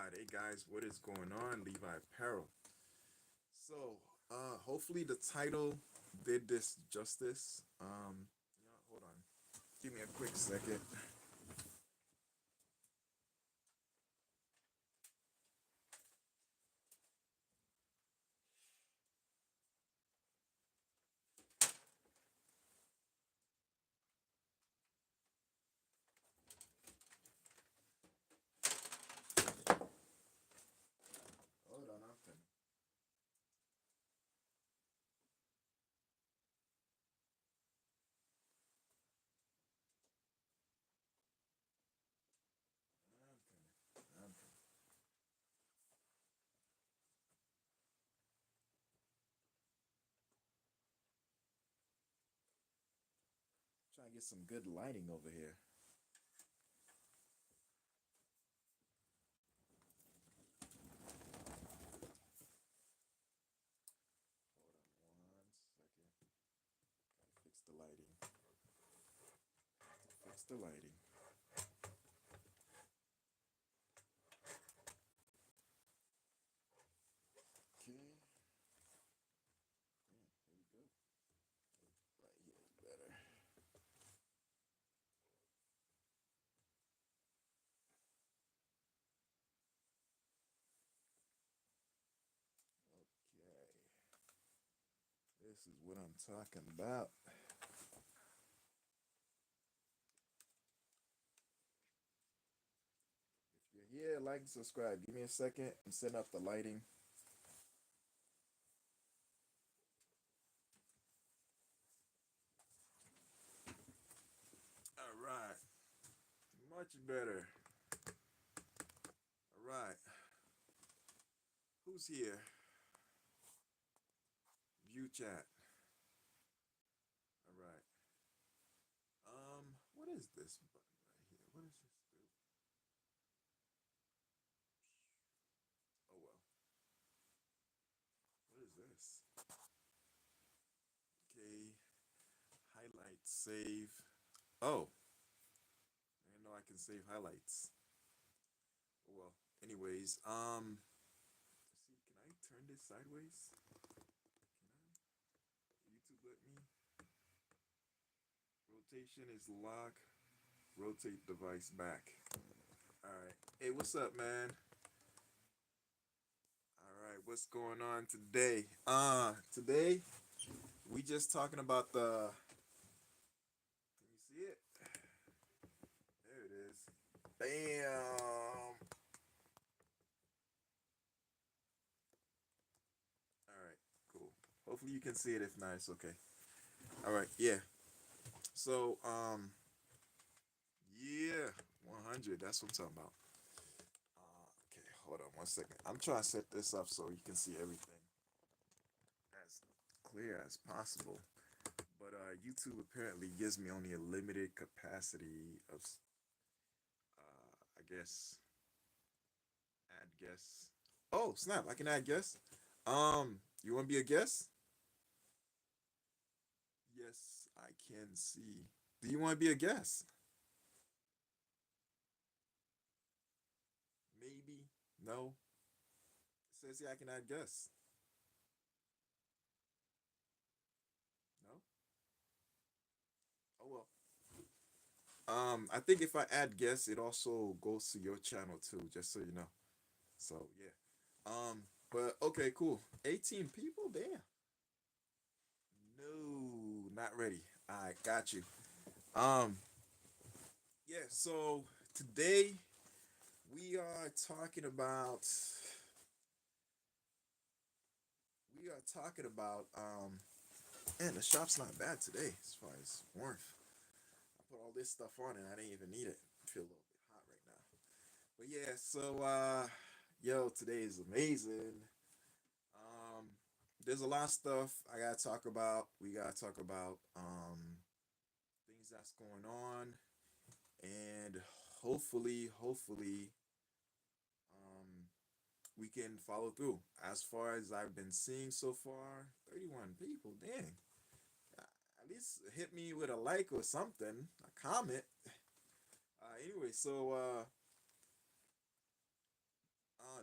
right, hey guys, what is going on? Levi Apparel. So, hopefully the title did this justice. Hold on. Give me a quick second. Hold on, I'm coming. I'm coming. I'm coming. Trying to get some good lighting over here. Hold on one second. Gotta fix the lighting. Fix the lighting. Okay. Yeah, here we go. Right here is better. Okay. This is what I'm talking about. If you're here, like and subscribe. Give me a second. I'm setting up the lighting. All right. Much better. All right. Who's here? View chat. All right. What is this button right here? What does this do? Oh well. What is this? Okay. Highlight save. Oh, I didn't know I can save highlights. Oh well. Anyways, let's see. Can I turn this sideways? Can I? YouTube let me. Rotation is lock. Rotate device back. All right. Hey, what's up, man? All right, what's going on today? Today we just talking about the. Can you see it? There it is. Bam. All right, cool. Hopefully you can see it. If not, it's okay. All right, yeah. So, yeah, 100. That's what I'm talking about. Okay, hold on one second. I'm trying to set this up so you can see everything as clear as possible. But YouTube apparently gives me only a limited capacity of, I guess, add guests. Oh, snap! I can add guests. You want to be a guest? Yes, I can see. Do you want to be a guest? Maybe. No. It says here I can add guests. No. Oh well. I think if I add guests, it also goes to your channel too, just so you know. So yeah. But okay, cool. 18 people? Damn. No, not ready. I got you. Um, yeah, so today we are talking about man, the shop's not bad today as far as warmth. I put all this stuff on and I didn't even need it. I feel a little bit hot right now. But yeah, so yo, today is amazing. Um there's a lot of stuff I gotta talk about. We gotta talk about things that's going on and hopefully um we can follow through. As far as I've been seeing so far, 31 people, dang. At least hit me with a like or something, a comment. Anyway, so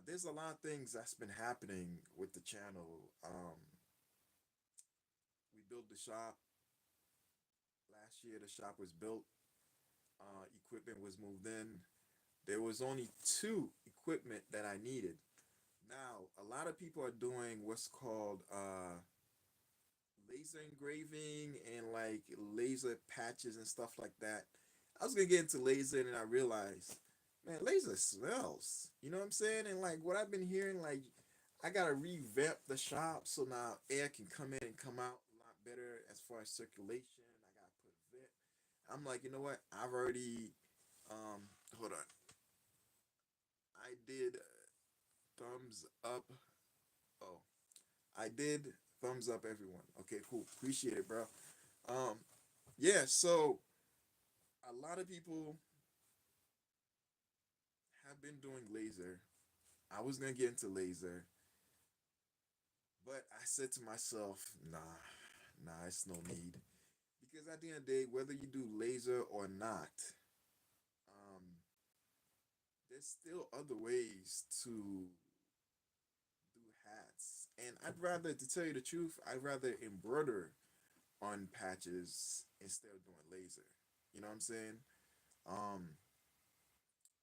There's a lot of things that's been happening with the channel. We built the shop last year. The shop was built. Equipment was moved in. There was only two equipment that I needed. Now, a lot of people are doing what's called laser engraving and like laser patches and stuff like that. I was gonna get into laser and I realized, man, laser smells. You know what I'm saying? And like what I've been hearing, like I gotta revamp the shop so now air can come in and come out a lot better as far as circulation. I gotta put a vent. I'm like, you know what? I've already hold on. I did thumbs up. Oh, I did thumbs up everyone. Okay, cool. Appreciate it, bro. Um, yeah, so a lot of people have been doing laser. I was gonna get into laser, but I said to myself, nah, it's no need. Because at the end of the day, whether you do laser or not, um, there's still other ways to do hats. And I'd rather, to tell you the truth, I'd rather embroider on patches instead of doing laser. You know what I'm saying? Um,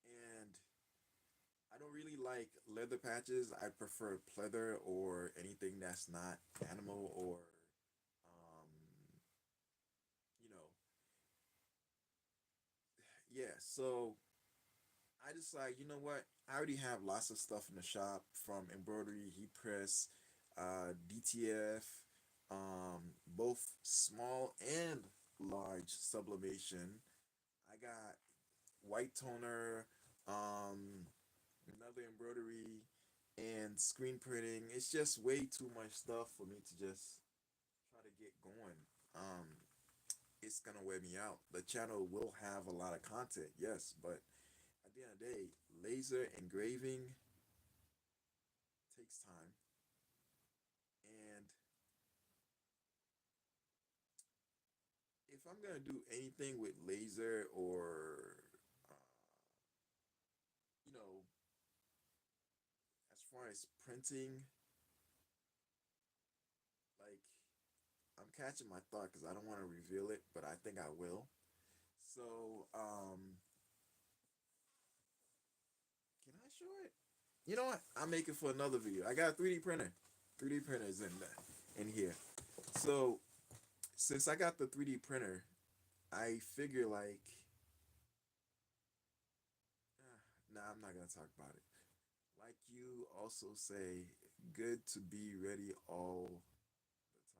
and I don't really like leather patches. I prefer pleather or anything that's not animal or, um, you know, yeah. So I decided, you know what? I already have lots of stuff in the shop from embroidery, heat press, DTF, both small and large sublimation. I got white toner, another embroidery, and screen printing. It's just way too much stuff for me to just try to get going. Um, it's gonna wear me out. The channel will have a lot of content, yes, but at the end of the day, laser engraving takes time, and if I'm gonna do anything with laser or uh, you know, as far as printing, like I'm catching my thought because I don't want to reveal it, but I think I will. So, can I show it? You know what? I'll make it for another video. I got a 3D printer. 3D printer is in here. So since I got the 3D printer, I figure like, nah, I'm not gonna talk about it. Like you also say, good to be ready all the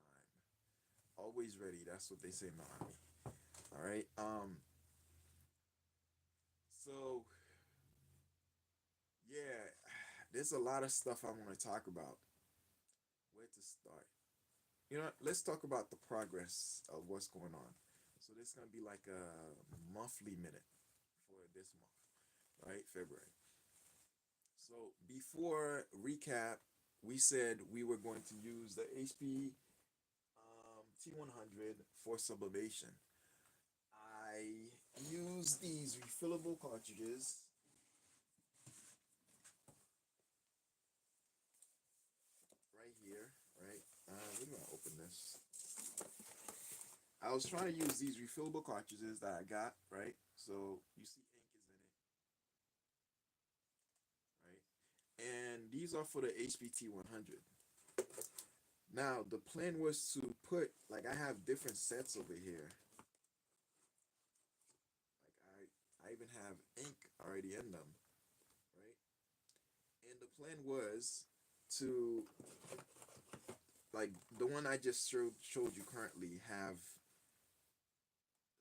time. Always ready. That's what they say in the army. All right. So yeah, there's a lot of stuff I want to talk about. Where to start? You know what? Let's talk about the progress of what's going on. So this is gonna be like a monthly minute for this month, right? February. So before recap, we said we were going to use the HP T100 for sublimation. I use these refillable cartridges right here, right? We're gonna open this. I was trying to use these refillable cartridges that I got, right? So you see ink is in it, right? And these are for the HPT 100. Now the plan was to put like I have different sets over here. Like I even have ink already in them, right? And the plan was to like the one I just showed you currently have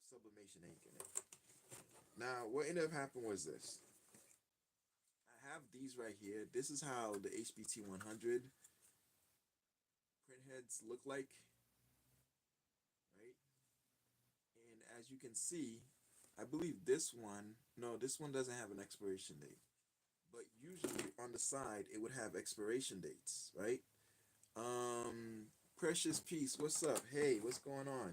sublimation ink in it. Now what ended up happening was this. I have these right here. This is how the HPT 100 print heads look like, right? And as you can see, I believe this one, no, this one doesn't have an expiration date. But usually on the side, it would have expiration dates, right? Precious Peace, what's up? Hey, what's going on?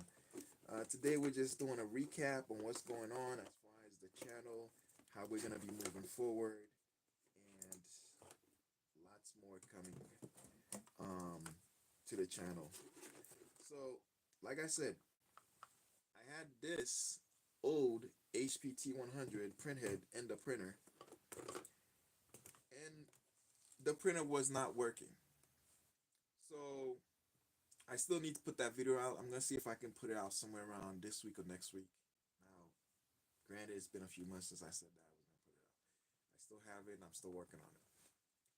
Today we're just doing a recap on what's going on as far as the channel, how we're gonna be moving forward, and coming um to the channel. So, like I said, I had this old HP T100 printhead in the printer, and the printer was not working. So I still need to put that video out. I'm gonna see if I can put it out somewhere around this week or next week. Now, granted, it's been a few months since I said that I was gonna put it out. I still have it, and I'm still working on it.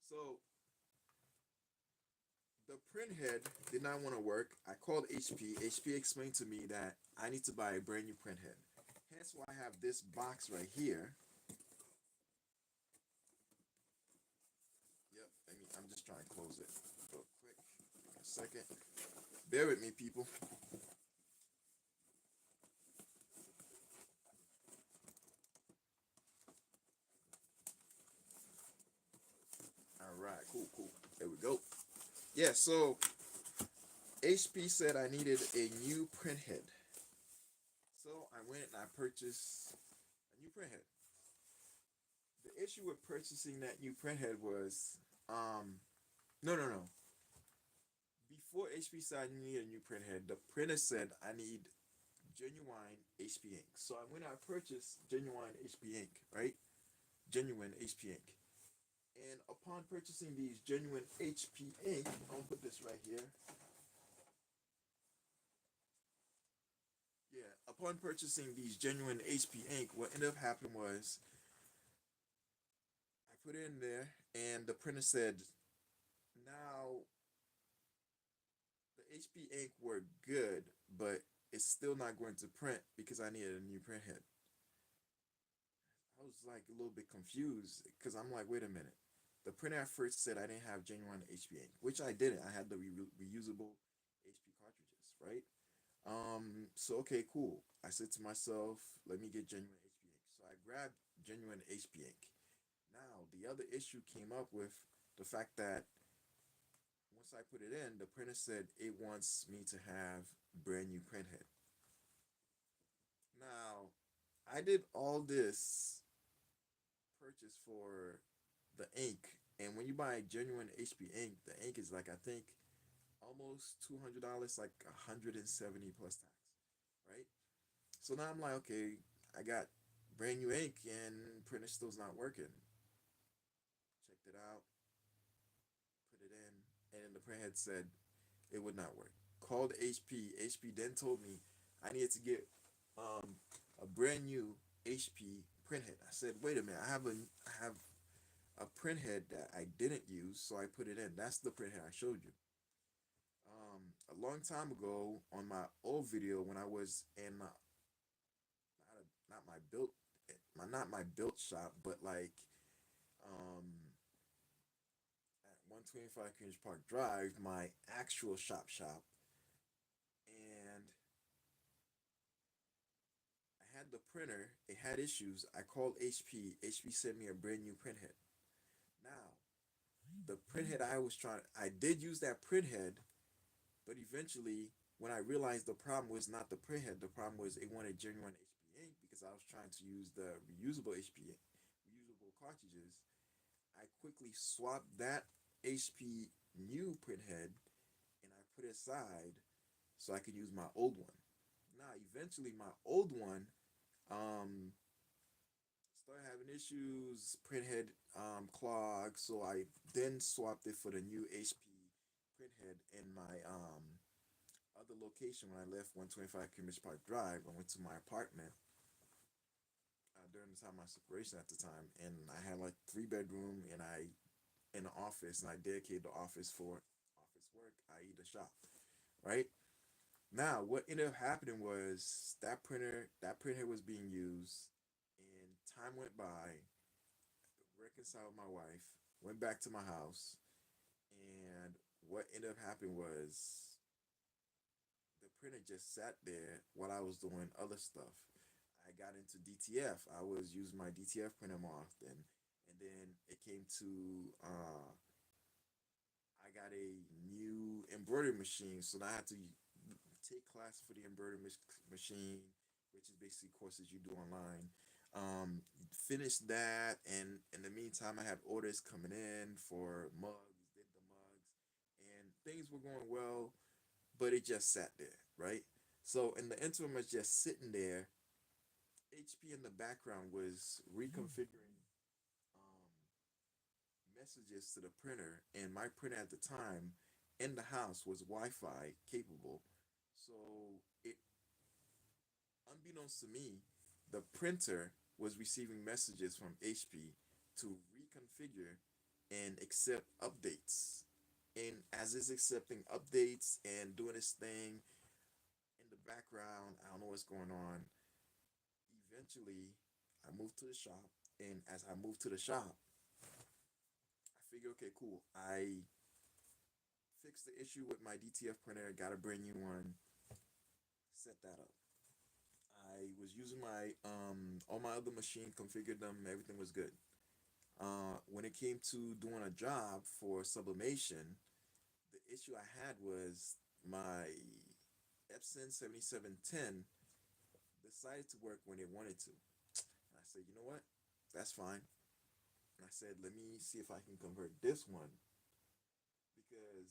So the print head did not want to work. I called HP. HP explained to me that I need to buy a brand new print head. Hence why I have this box right here. Yep, I'm just trying to close it real quick. Give me a second. Bear with me, people. All right, cool, cool. There we go. Yeah, so HP said I needed a new print head. So I went and I purchased a new print head. The issue with purchasing that new print head was, no. Before HP said I need a new print head, the printer said I need genuine HP ink. So I went and I purchased genuine HP ink, right? Genuine HP ink. And upon purchasing these genuine HP ink, I'll put this right here. Yeah, upon purchasing these genuine HP ink, what ended up happening was I put it in there, and the printer said, now the HP ink were good, but it's still not going to print because I needed a new print head. I was like a little bit confused because I'm like, wait a minute. The printer at first said I didn't have genuine HP ink, which I didn't. I had the reusable HP cartridges, right? So okay, cool. I said to myself, let me get genuine HP ink. So I grabbed genuine HP ink. Now, the other issue came up with the fact that once I put it in, the printer said it wants me to have brand new print head. Now, I did all this purchase for the ink, and when you buy genuine HP ink, the ink is like I think almost $200, like 170 plus tax, right? So now I'm like, okay, I got brand new ink and printer still's not working. Checked it out, put it in, and the printhead said it would not work. Called HP. HP then told me I needed to get um, a brand new HP printhead. I said, wait a minute, I have a printhead that I didn't use, so I put it in. That's the printhead I showed you. A long time ago on my old video when I was in not my built not my built shop, but like at 125 Cambridge Park Drive, my actual shop, and I had the printer. It had issues. I called HP. HP sent me a brand new printhead. Now, the printhead I did use that printhead, but eventually, when I realized the problem was not the printhead, the problem was it wanted genuine HP ink because I was trying to use the reusable HP ink, reusable cartridges. I quickly swapped that HP new printhead and I put it aside so I could use my old one. Now, eventually, my old one um, started having issues, printhead clogged, so I then swapped it for the new HP printhead in my other location when I left 125 Cambridge Park Drive. I went to my apartment during the time of my separation at the time, and I had like 3 bedroom, and I in the office, and I dedicated the office for office work, i.e., the shop. Right now, what ended up happening was that printer was being used, and time went by. Reconciled with my wife, went back to my house, and what ended up happening was the printer just sat there while I was doing other stuff. I got into DTF. I was using my DTF printer more often, and then it came to I got a new embroidery machine, so now I had to take classes for the embroidery machine, which is basically courses you do online. Finished that, and in the meantime, I had orders coming in for mugs. and things were going well, but it just sat there, right? So in the interim of just sitting there, HP in the background was reconfiguring um, messages to the printer, and my printer at the time in the house was Wi-Fi capable. So it, unbeknownst to me, the printer was receiving messages from HP to reconfigure and accept updates. And as it's accepting updates and doing its thing in the background, I don't know what's going on. Eventually, I moved to the shop, and as I moved to the shop, I figured, okay, cool. I fixed the issue with my DTF printer, got a brand new one, set that up. I was using my on my other machine, configured them, everything was good. When it came to doing a job for sublimation, the issue I had was my Epson 7710 decided to work when it wanted to. And I said, you know what? That's fine. And I said, let me see if I can convert this one because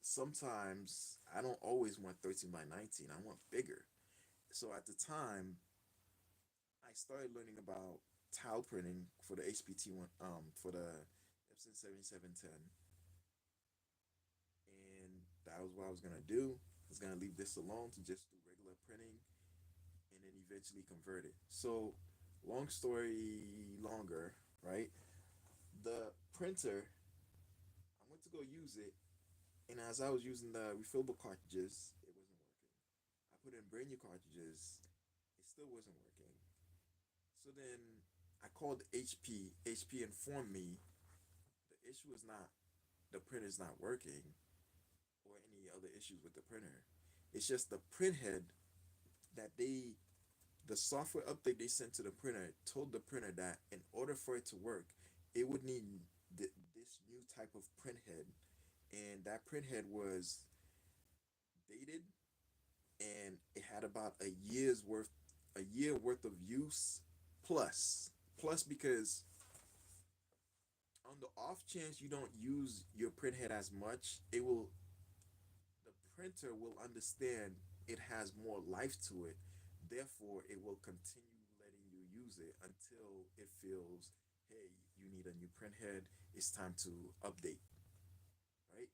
sometimes I don't always want 13 by 19. I want bigger. So at the time, I started learning about tile printing for the HPT one, for the Epson 7710, and that was what I was gonna do. I was gonna leave this alone to just do regular printing, and then eventually convert it. So, long story longer, right? The printer, I went to go use it, and as I was using the refillable cartridges, it wasn't working. I put in brand new cartridges, it still wasn't working. So then I called HP. HP informed me the issue is not the printer's not working or any other issues with the printer. It's just the print head that the software update they sent to the printer told the printer that in order for it to work, it would need this new type of print head, and that print head was dated, and it had about a year worth of use plus because on the off chance you don't use your print head as much, it will the printer will understand it has more life to it. Therefore, it will continue letting you use it until it feels, hey, you need a new print head. It's time to update, right?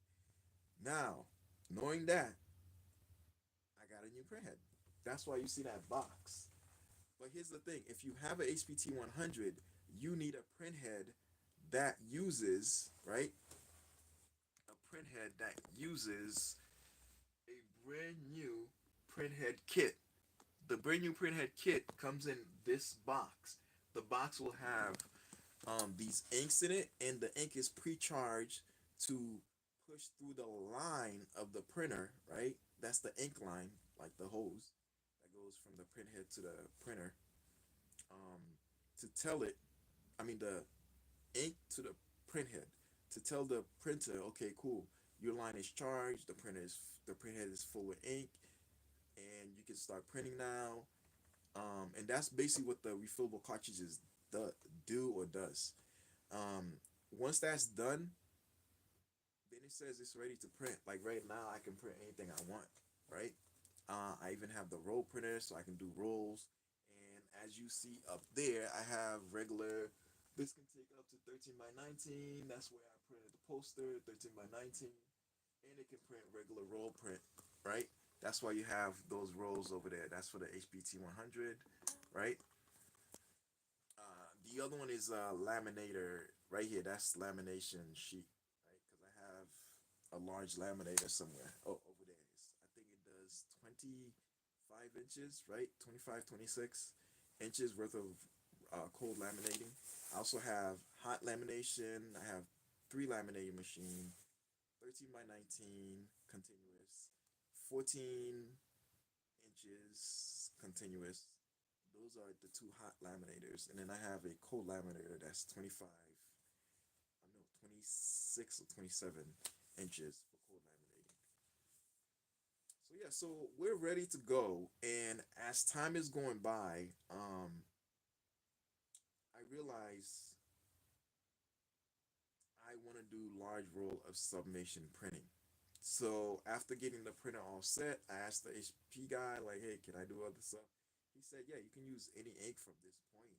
Now, knowing that, I got a new print head. That's why you see that box. But here's the thing, if you have a HPT 100, you need a print head that uses, right? A print head that uses a brand new printhead kit. The brand new printhead kit comes in this box. The box will have these inks in it, and the ink is pre-charged to push through the line of the printer, right? That's the ink line, like the hose that goes from the printhead to the printer. Um, to tell it, I mean the ink to the printhead to tell the printer, okay, cool, your line is charged, the printhead is full of ink, and you can start printing now. And that's basically what the refillable cartridges do or does. Once that's done, then it says it's ready to print. Like right now, I can print anything I want, right? I even have the roll printer, so I can do rolls. And as you see up there, I have regular. This can take up to 13 by 19. That's where I printed the poster, 13 by 19. And it can print regular roll print, right? That's why you have those rolls over there. That's for the HBT 100, right? The other one is laminator right here. That's lamination sheet, right? Because I have a large laminator somewhere. Oh, over there. I think it does 25 inches, right? 25, 26 inches worth of cold laminating. I also have hot lamination. I have three laminating machine, 13 by 19 continuous, 14 inches continuous. Those are the two hot laminators, and then I have a cold laminator that's 25, I know 26 or 27 inches for cold laminating. So yeah, so we're ready to go, and as time is going by, I realize I want to do large roll of sublimation printing. So after getting the printer all set, I asked the HP guy, like, hey, can I do other stuff? He said, yeah, you can use any ink from this point.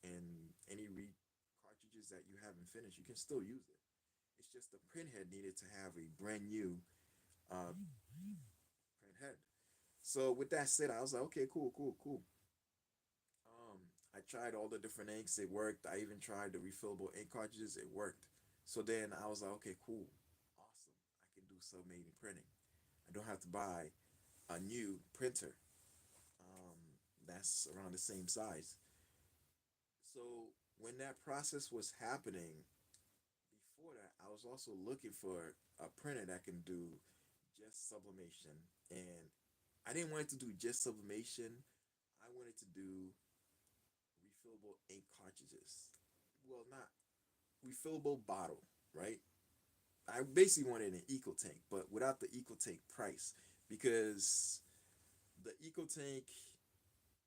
And any cartridges that you haven't finished, you can still use it. It's just the print head needed to have a brand new print head. So with that said, I was like, okay, cool, cool, cool. I tried all the different inks, it worked. I even tried the refillable ink cartridges, it worked. So then I was like, okay, cool, awesome. I can do sublimation printing. I don't have to buy a new printer um, that's around the same size. So when that process was happening, before that, I was also looking for a printer that can do just sublimation. And I didn't want it to do just sublimation. I wanted to do refillable ink cartridges. Well, not refillable bottle, right? I basically wanted an eco tank, but without the eco tank price, because the eco tank,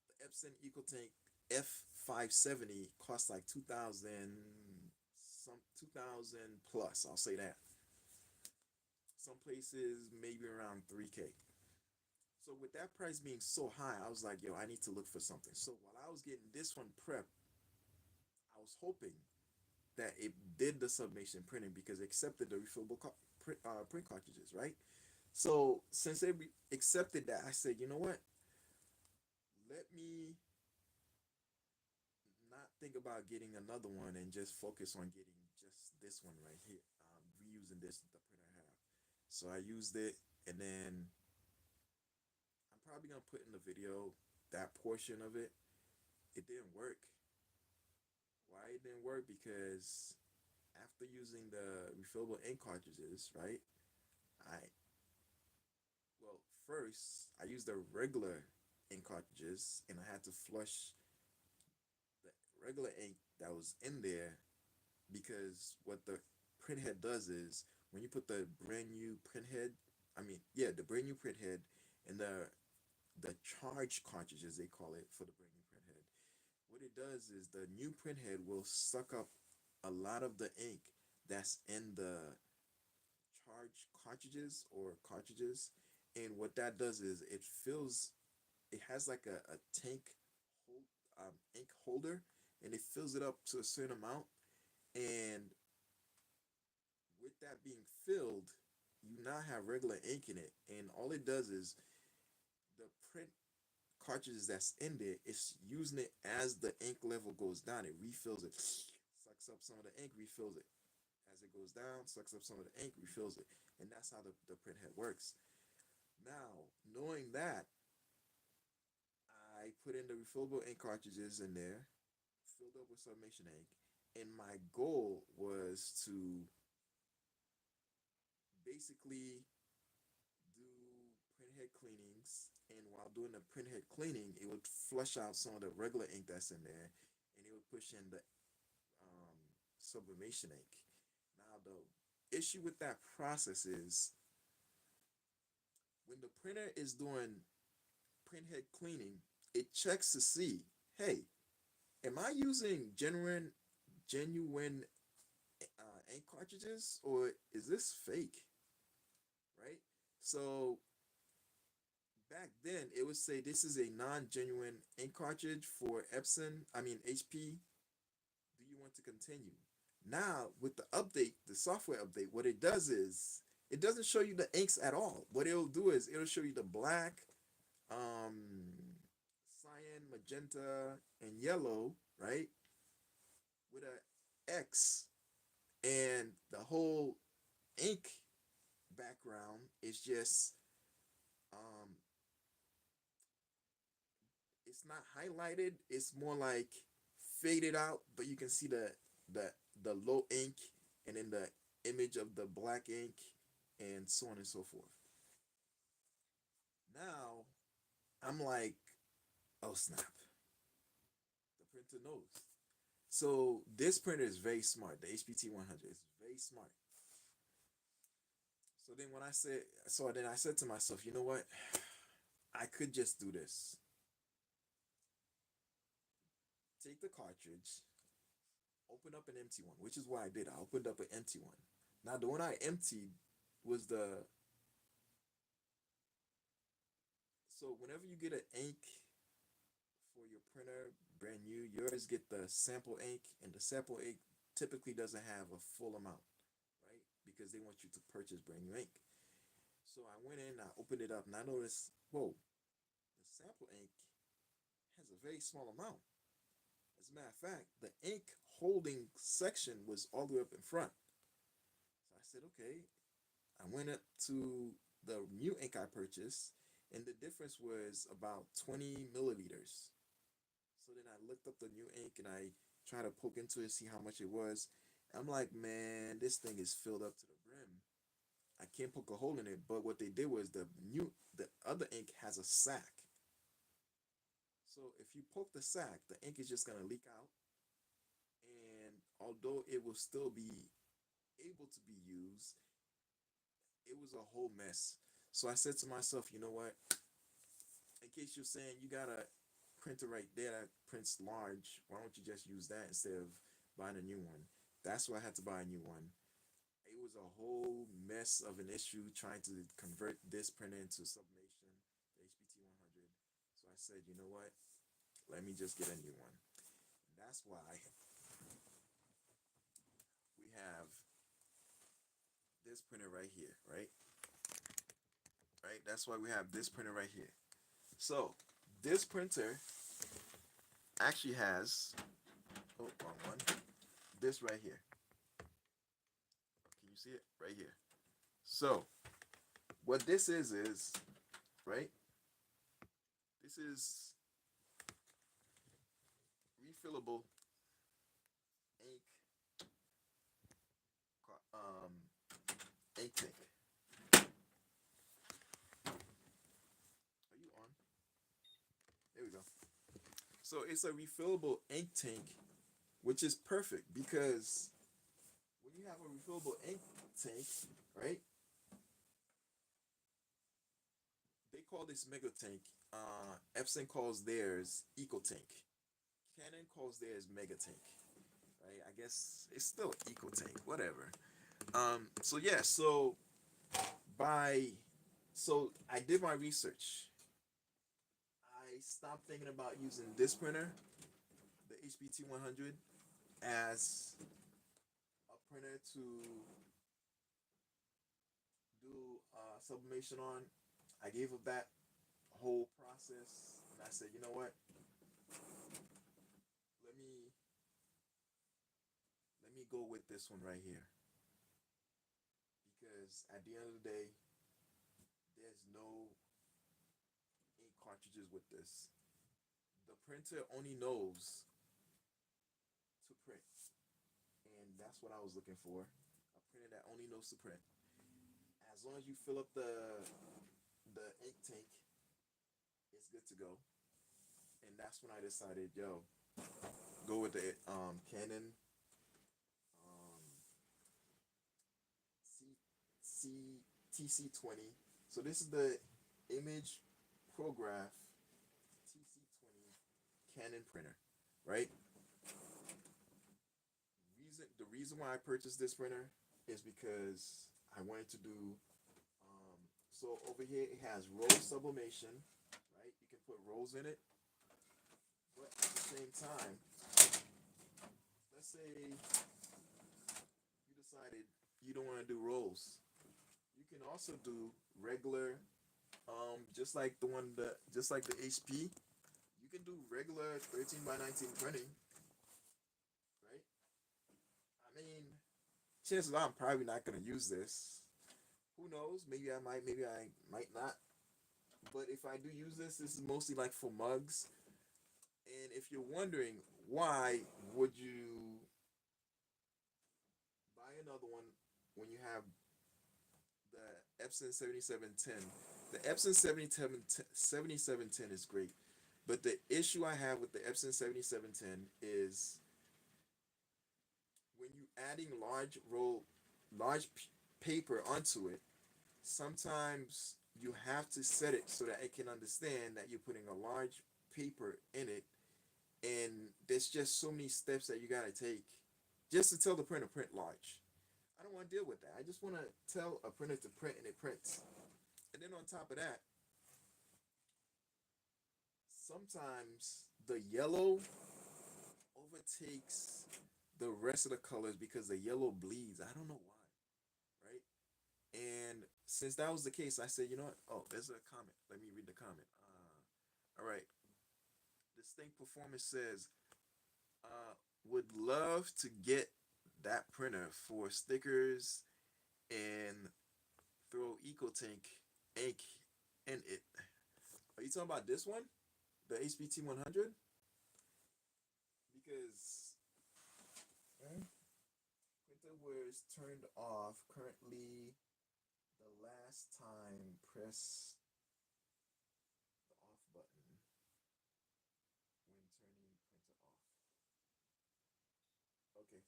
the Epson eco tank F570 costs like 2,000, some 2,000 plus. I'll say that. Some places maybe around 3K. So with that price being so high, I was like, yo, I need to look for something. So while I was getting this one prepped, I was hoping that it did the sublimation printing because it accepted the refillable print cartridges, right? So since they accepted that, I said, you know what? Let me not think about getting another one and just focus on getting just this one right here. Reusing this the printer I have. So I used it, and then I'm probably gonna put in the video that portion of it. It didn't work. Why it didn't work? Because after using the refillable ink cartridges, right? I well first I used the regular ink cartridges, and I had to flush the regular ink that was in there because what the printhead does is when you put the brand new printhead, I mean, yeah, the brand new printhead and the charge cartridges they call it for the brand new printhead. What it does is the new printhead will suck up a lot of the ink that's in the charge cartridges, and what that does is it fills. It has like a tank hold ink holder, and it fills it up to a certain amount, and with that being filled, you now have regular ink in it, and all it does is the print cartridges that's in there, it's using it as the ink level goes down. It refills it, sucks up some of the ink, refills it. As it goes down, sucks up some of the ink, refills it, and that's how the print head works. Now, knowing that, I put in the refillable ink cartridges in there, filled up with sublimation ink, and my goal was to basically do printhead cleanings, and while doing the printhead cleaning, it would flush out some of the regular ink that's in there, and it would push in the um, sublimation ink. Now, the issue with that process is when the printer is doing printhead cleaning, it checks to see, hey, am I using genuine ink cartridges or is this fake? Right? So back then it would say this is a non-genuine ink cartridge for Epson, I mean HP. Do you want to continue? Now with the update, the software update, what it does is it doesn't show you the inks at all. What it'll do is it'll show you the black, um, cyan, magenta, and yellow, right? With a X, and the whole ink background is just um it's not highlighted, it's more like faded out, but you can see the the low ink and then the image of the black ink and so on and so forth. Now I'm like, oh snap, the printer knows. So this printer is very smart. The HPT 100 is very smart. So then when I said, so then I said to myself, you know what? I could just do this. Take the cartridge, open up an empty one, which is what I did. I opened up an empty one. Now the one I emptied was the so whenever you get an ink for your printer brand new, yours get the sample ink, and the sample ink typically doesn't have a full amount, right? Because they want you to purchase brand new ink. So I went in, I opened it up, and I noticed, whoa, the sample ink has a very small amount. As a matter of fact, the ink holding section was all the way up in front. So I said, okay. I went up to the new ink I purchased, and the difference was about 20 milliliters. So then I looked up the new ink and I tried to poke into it, see how much it was. I'm like, man, this thing is filled up to the brim. I can't poke a hole in it. But what they did was the other ink has a sac. So if you poke the sac, the ink is just gonna leak out. And although it will still be able to be used, it was a whole mess. So I said to myself, you know what? In case you're saying you got a printer right there that prints large, why don't you just use that instead of buying a new one? That's why I had to buy a new one. It was a whole mess of an issue trying to convert this printer into sublimation, the HPT 100. So I said, you know what? Let me just get a new one. And that's why we have this printer right here, right? Right? That's why we have this printer right here. So this printer actually has, oh, wrong one, this right here. Can you see it? Right here. So what this is, right? This is refillable ink, um, ink tank. Are you on? There we go. So it's a refillable ink tank, which is perfect because when you have a refillable ink tank, right? They call this mega tank. Epson calls theirs eco tank. Canon calls theirs mega tank. Right? I guess it's still eco tank, whatever. So yeah, by so I did my research. I stopped thinking about using this printer, the HPT 100, as a printer to do sublimation on. I gave up that whole process, and I said, you know what? Let me let me go with this one right here because at the end of the day, there's no ink cartridges with this. The printer only knows to print, and that's what I was looking for. A printer that only knows to print. As long as you fill up the ink tank, it's good to go. And that's when I decided, yo, go with the Canon um, tc-20. So this is the image prograph tc-20 Canon printer, right? The reason why I purchased this printer is because I wanted to do so over here it has roll sublimation, right? You can put rolls in it, but at the same time, let's say you decided you don't want to do rolls. You can also do regular, just like the HP. You can do regular 13 by 19 printing, right? I mean, chances are I'm probably not gonna use this. Who knows? Maybe I might. Maybe I might not. But if I do use this is mostly like for mugs. And if you're wondering why would you buy another one when you have the Epson 7710? The Epson 7710 is great. But the issue I have with the Epson 7710 is when you adding large paper onto it, sometimes you have to set it so that it can understand that you're putting a large paper in it, and there's just so many steps that you got to take just to tell the printer print large. I don't want to deal with that. I just want to tell a printer to print and it prints. And then on top of that, sometimes the yellow overtakes the rest of the colors because the yellow bleeds. I don't know why, right? And since that was the case, I said, you know what? Oh, there's a comment. Let me read the comment. All right. Distinct Performance says, would love to get that printer for stickers and throw EcoTank ink in it. Are you talking about this one? The HPT 100? Because printer was turned off. Currently, the last time press the off button when turning printer off. Okay.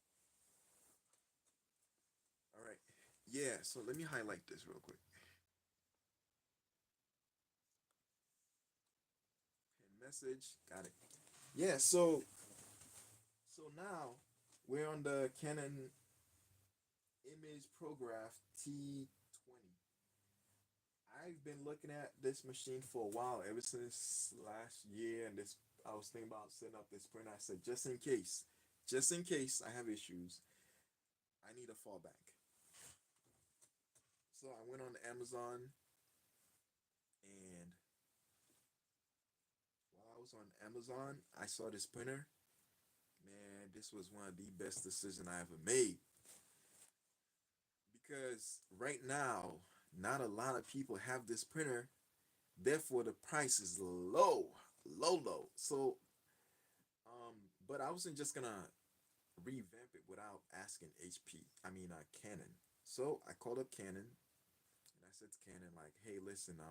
All right. Yeah, so let me highlight this real quick. Pin message. Got it. Yeah, so now we're on the Canon Image Prograph T20. I've been looking at this machine for a while, ever since last year, and this I was thinking about setting up this printer. I said, just in case I have issues, I need a fallback. So I went on Amazon, and while I was on Amazon, I saw this printer. Man, this was one of the best decisions I ever made, because right now, not a lot of people have this printer. Therefore, the price is low, low. So, but I wasn't just gonna revamp it without asking HP. I mean, Canon. So I called up Canon and I said to Canon, like, hey, listen, I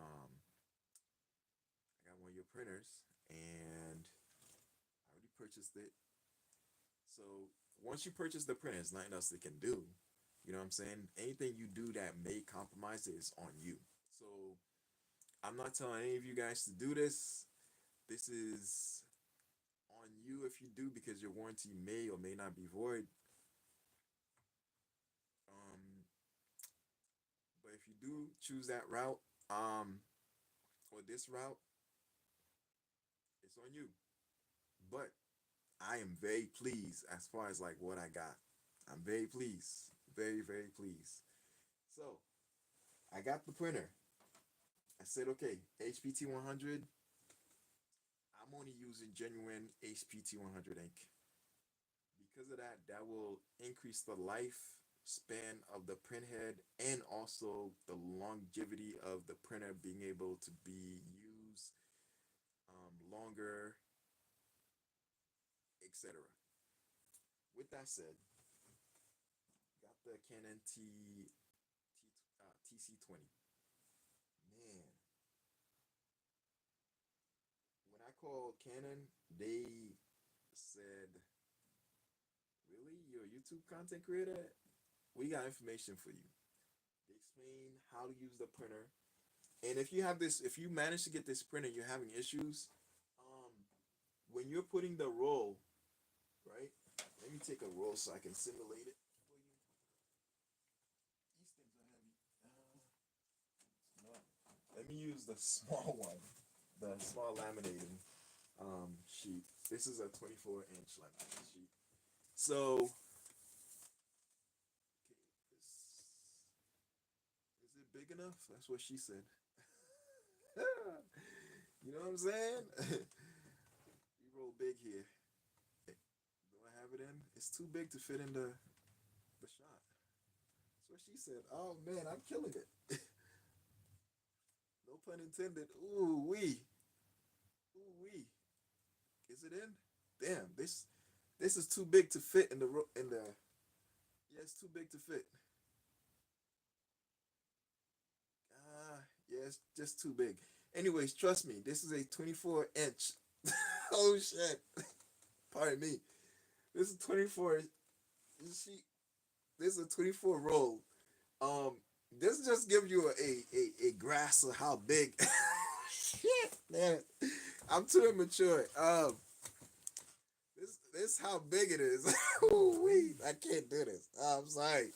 got one of your printers and I already purchased it. So once you purchase the printer, there's nothing else they can do. You know what I'm saying? Anything you do that may compromise it is on you. So I'm not telling any of you guys to do this. This is on you if you do, because your warranty may or may not be void. Um, but if you do choose that route, or this route, it's on you. But I am very pleased as far as like what I got. I'm very pleased, very pleased. So I got the printer. I said, okay, HPT 100. I'm only using genuine HPT 100 ink. Because of that, that will increase the lifespan of the print head and also the longevity of the printer being able to be used longer, etc. With that said, got the Canon tc-20. Man, when I called Canon, they said, really, you're a YouTube content creator? We got information for you. They explain how to use the printer. And if you have this, if you manage to get this printer, you're having issues. Um, when you're putting the roll, right? Let me take a roll so I can simulate it for you. These things are heavy. No. Let me use the small one, the small laminating sheet. This is a 24-inch laminating sheet. So, okay, is it big enough? That's what she said. You know what I'm saying? We roll big here. Do I have it in? It's too big to fit in the shot. That's what she said. Oh man, I'm killing it. No pun intended. Ooh wee. Ooh wee. Is it in? Damn, this is too big to fit in the. Yeah, it's too big to fit. Yeah, it's just too big. Anyways, trust me, this is a 24-inch. Oh shit. Pardon me. This is 24. She. This is a 24 roll. Um, this just gives you a grasp of how big. Shit, man. I'm too immature. This This how big it is. Ooh-wee. I can't do this. I'm sorry.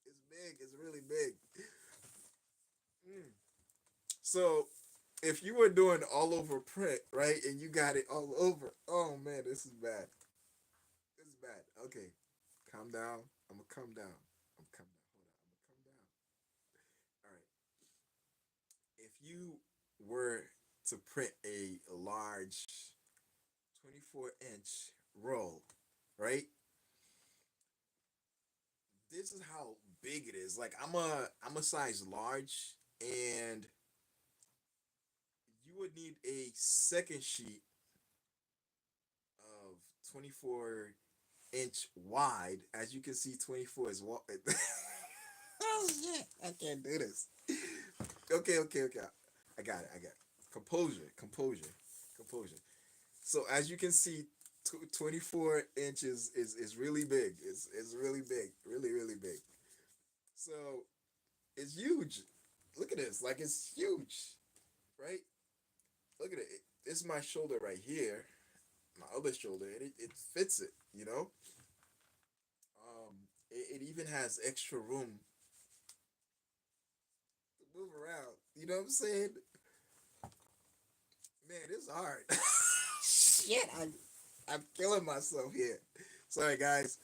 It's big. It's really big. Mm. So if you were doing all over print, right, and you got it all over, oh man, this is bad. This is bad. Okay, calm down. I'm gonna calm down. I'm calm down. Hold on. I'm gonna calm down. All right. If you were to print a large 24-inch roll, right? This is how big it is. Like I'm a size large, and you would need a second sheet of 24-inch wide. As you can see, 24 is wide. Oh shit! I can't do this. Okay, okay, okay. I got it. I got it. Composure, composure, composure. So as you can see, 24 inches is really big. It's really big, really really big. So it's huge. Look at this, like it's huge, right? Look at it. It's my shoulder right here, my other shoulder, and it fits it. It even has extra room to move around. You know what I'm saying? Man, it's hard. Shit, I'm killing myself here. Sorry, guys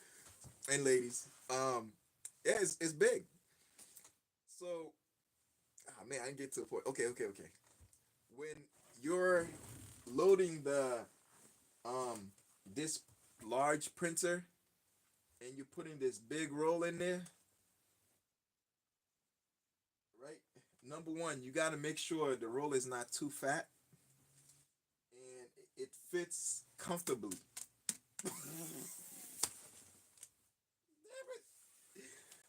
and ladies. Yeah, it's big. So, man, I didn't get to the point. Okay, okay, okay. When you're loading the um this large printer and you're putting this big roll in there, right? Number one, you got to make sure the roll is not too fat and it fits comfortably. Damn it.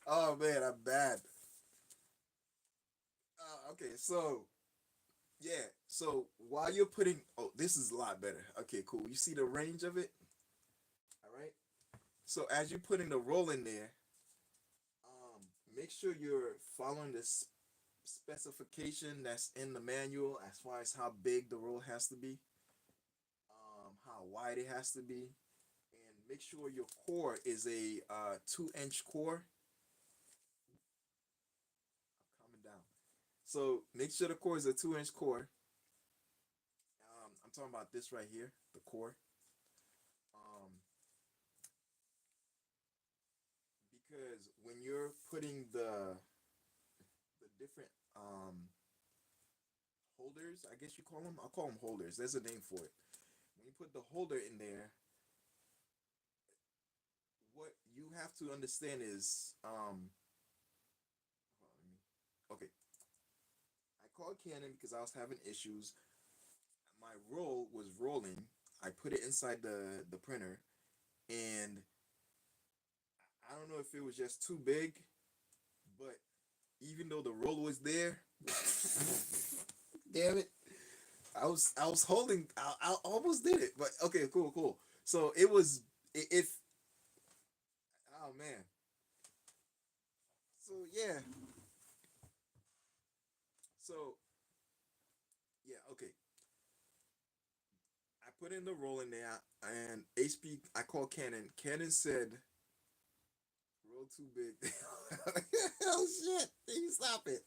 Oh man, I'm bad. Okay, so yeah, so while you're putting, oh, this is a lot better. Okay, cool. You see the range of it? All right. So as you're putting the roll in there, um, make sure you're following the specification that's in the manual as far as how big the roll has to be, how wide it has to be, and make sure your core is a 2-inch core. I'm coming down. So make sure the core is a 2-inch core. I'm talking about this right here, the core. Um, because when you're putting the different holders, I guess you call them. I'll call them holders. There's a name for it. When you put the holder in there, what you have to understand is okay. I called Canon because I was having issues. My roll was rolling. I put it inside the printer, and I don't know if it was just too big, but even though the roll was there, damn it, I was holding. I almost did it, but okay, cool, cool. So it was if oh man. So yeah, so yeah, okay. I put in the roll in there, and HP. I called Canon. Canon said roll too big. Oh shit! You stop it.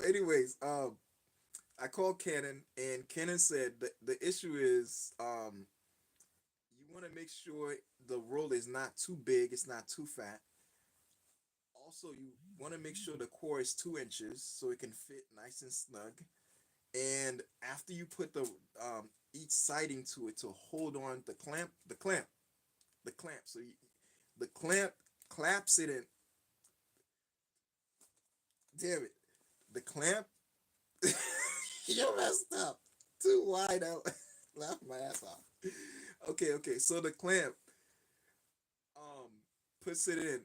Anyways, I called Canon, and Canon said the issue is you want to make sure the roll is not too big, it's not too fat. Also, you want to make sure the core is 2 inches so it can fit nice and snug. And after you put the each siding to it to hold on the clamp. So the clamp claps it in. Damn it, the clamp. You messed up. Too wide out. Laugh my ass off. Okay, okay. So the clamp um puts it in.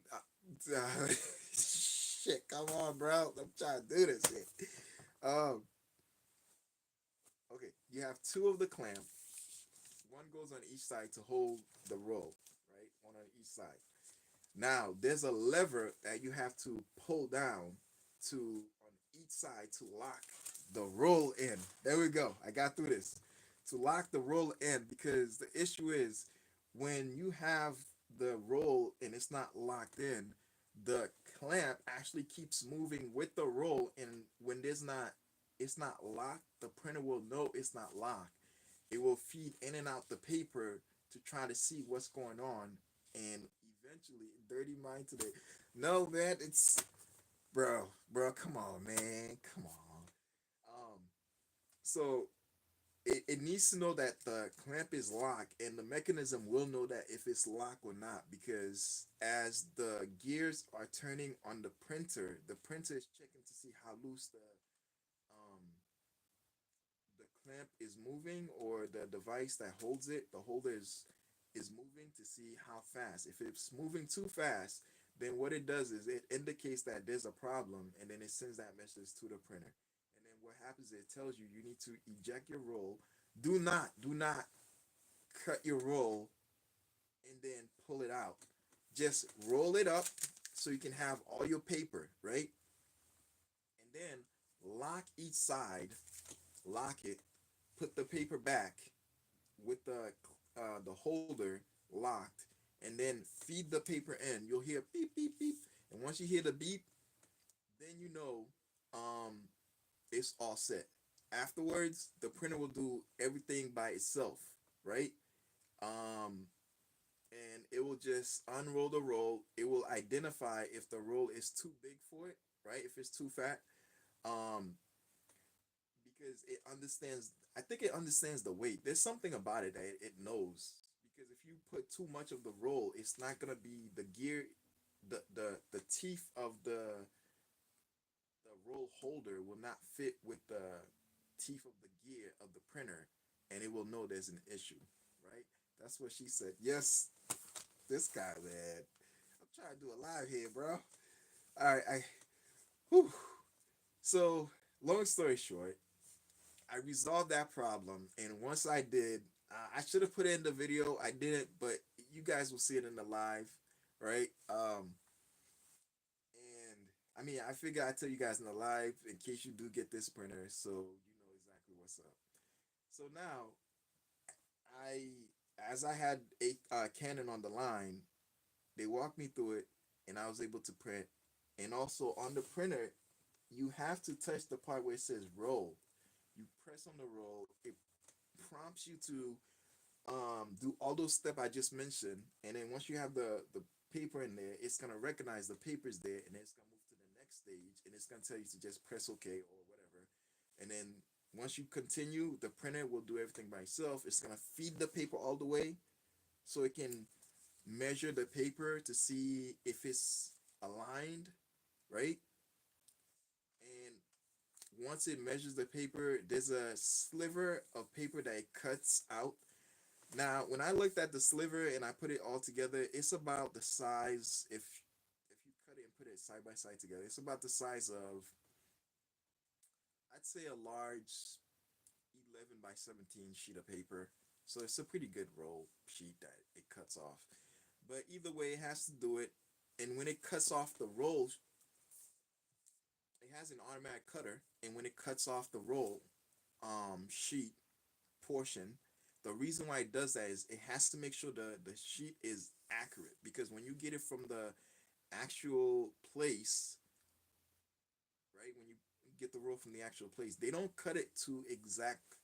Shit, come on, bro. I'm trying to do this shit. Um, okay. You have two of the clamp. One goes on each side to hold the roll, right? One on each side. Now there's a lever that you have to pull down to on each side to lock the roll in. There we go. I got through this. to lock the roll in, because the issue is when you have the roll and it's not locked in, the clamp actually keeps moving with the roll, and when there's not it's not locked, the printer will know it's not locked. It will feed in and out the paper to try to see what's going on, and eventually, dirty mind today. No, man, it's bro, come on, man, come on. So it needs to know that the clamp is locked, and the mechanism will know that if it's locked or not, because as the gears are turning on the printer is checking to see how loose um the clamp is moving, or the device that holds it, the holder is moving to see how fast. If it's moving too fast, then what it does is it indicates that there's a problem, and then it sends that message to the printer. And then what happens is it tells you you need to eject your roll. Do not cut your roll and then pull it out. Just roll it up so you can have all your paper, right? And then lock each side, lock it, put the paper back with the holder locked, and then feed the paper in. You'll hear beep beep beep, and once you hear the beep, then you know um it's all set. Afterwards, the printer will do everything by itself, right? Um, and it will just unroll the roll. It will identify if the roll is too big for it, right? If it's too fat, um, because it understands. I think it understands the weight. There's something about it that it knows. Because if you put too much of the roll, it's not gonna be the gear, the teeth of the roll holder will not fit with the teeth of the gear of the printer, and it will know there's an issue, right? That's what she said. Yes, this guy, man. I'm trying to do a live here, bro. All right, whew. So, long story short, I resolved that problem, and once I did, I should have put it in the video. I didn't, but you guys will see it in the live, right? And I mean, I figure I tell you guys in the live in case you do get this printer, so you know exactly what's up. So now, I as I had a Canon on the line, they walked me through it, and I was able to print. And also on the printer, you have to touch the part where it says roll. You press on the roll. It prompts you to do all those steps I just mentioned, and then once you have the paper in there, it's gonna recognize the paper's there, and it's gonna move to the next stage, and it's gonna tell you to just press OK or whatever. And then once you continue, the printer will do everything by itself. It's gonna feed the paper all the way, so it can measure the paper to see if it's aligned, right? And once it measures the paper, there's a sliver of paper that it cuts out. Now, when I looked at the sliver and I put it all together, it's about the size. If you cut it and put it side by side together, it's about the size of, I'd say, a large 11 by 17 sheet of paper. So it's a pretty good roll sheet that it cuts off. But either way, it has to do it. And when it cuts off the roll, it has an automatic cutter. And when it cuts off the roll sheet portion, the reason why it does that is it has to make sure the sheet is accurate, because when you get it from the actual place, right, when you get the roll from the actual place, they don't cut it to exact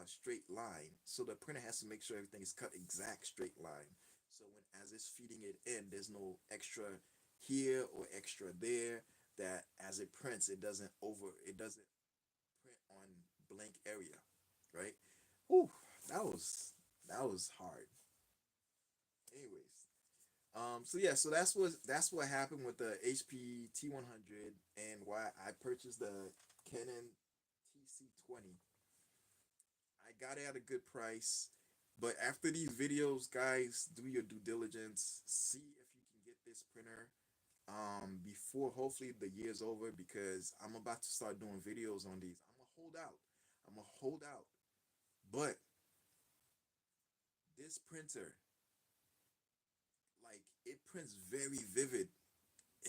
straight line. So the printer has to make sure everything is cut exact straight line. So when as it's feeding it in, there's no extra here or extra there. That as it prints, it doesn't print on blank area, right? Ooh, that was hard. Anyways, so yeah, so that's what happened with the HP T100, and why I purchased the Canon TC-20. I got it at a good price. But after these videos, guys, do your due diligence. See if you can get this printer before hopefully the year's over, because I'm about to start doing videos on these. I'm gonna hold out. I'm gonna hold out. But this printer, like, it prints very vivid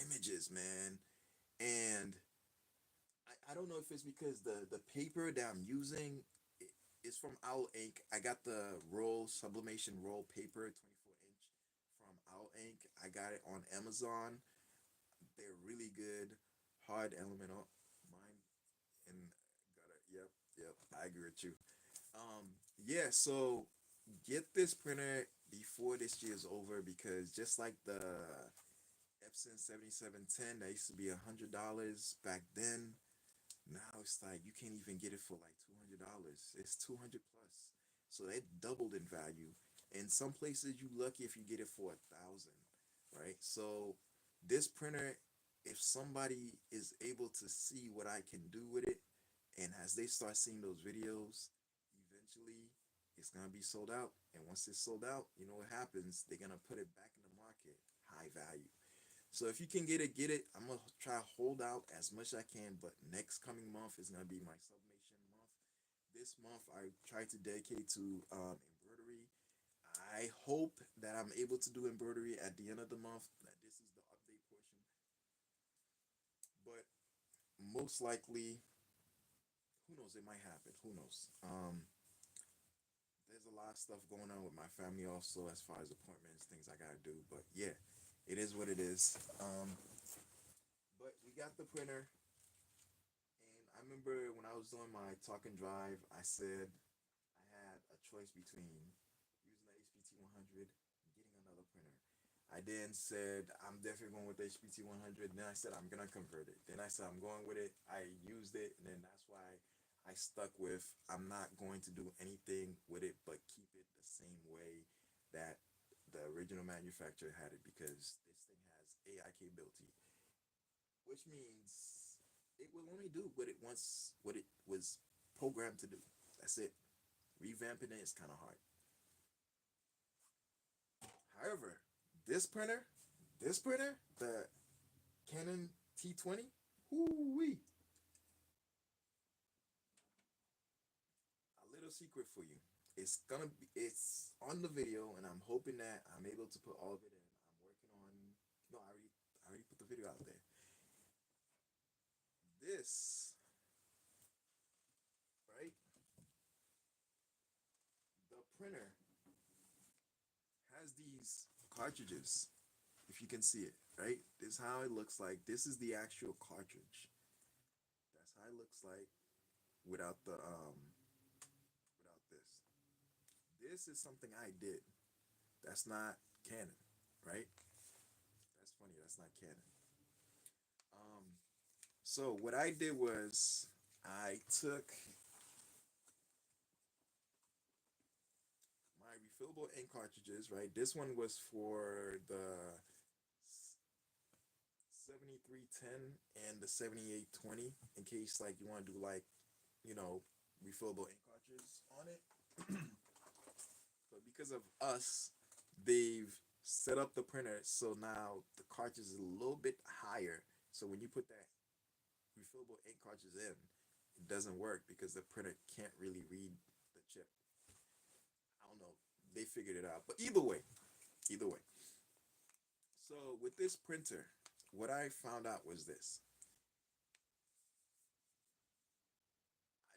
images, man. And I don't know if it's because the paper that I'm using It's from Owl Ink. I got the roll sublimation roll paper, 24-inch from Owl Ink. I got it on Amazon. They're really good. Hard element on mine and got it. Yep, yep. I agree with you. Yeah. So get this printer before this year is over because just like the Epson 7710 that used to be $100 back then. Now it's like you can't even get it for like $200. It's 200 plus. So it doubled in value. In some places, you lucky if you get it for 1,000, right? So this printer, if somebody is able to see what I can do with it, and as they start seeing those videos, eventually it's gonna be sold out. And once it's sold out, you know what happens? They're gonna put it back in the market, high value. So if you can get it, get it. I'm gonna try to hold out as much as I can, but next coming month is gonna be my sublimation month. This month I try to dedicate to embroidery. I hope that I'm able to do embroidery at the end of the month. That this is the update portion, but most likely, who knows? It might happen. Who knows? There's a lot of stuff going on with my family also as far as appointments, things I gotta do. But yeah, it is what it is. But we got the printer. And I remember when I was doing my talk and drive, I said I had a choice between using the HPT 100 and getting another printer. I then said I'm definitely going with the HPT 100. Then I said I'm gonna convert it. Then I said I'm going with it. I used it, and then that's why I stuck with I'm not going to do anything with it but keep it the same way that the original manufacturer had it because this thing has AI capability, which means it will only do what it wants, what it was programmed to do. That's it. Revamping it is kind of hard. However, this printer, this printer, the Canon T20, whoo-wee, a little secret for you. It's on the video, and I'm hoping that I'm able to put all of it in. I'm working on, no, I already put the video out there. This, right, the printer has these cartridges, if you can see it, right? This is how it looks like. This is the actual cartridge. That's how it looks like without the without this. This is something I did. That's not canon, right? That's funny. That's not canon. Um, so what I did was I took my refillable ink cartridges, right? This one was for the 7310 and the 7820 in case like you want to do like, you know, refillable ink cartridges on it. But because of us, they've set up the printer so now the cartridge is a little bit higher. So when you put that refillable ink cartridge in, it doesn't work because the printer can't really read the chip. I don't know. They figured it out. But either way, either way. So with this printer, what I found out was this.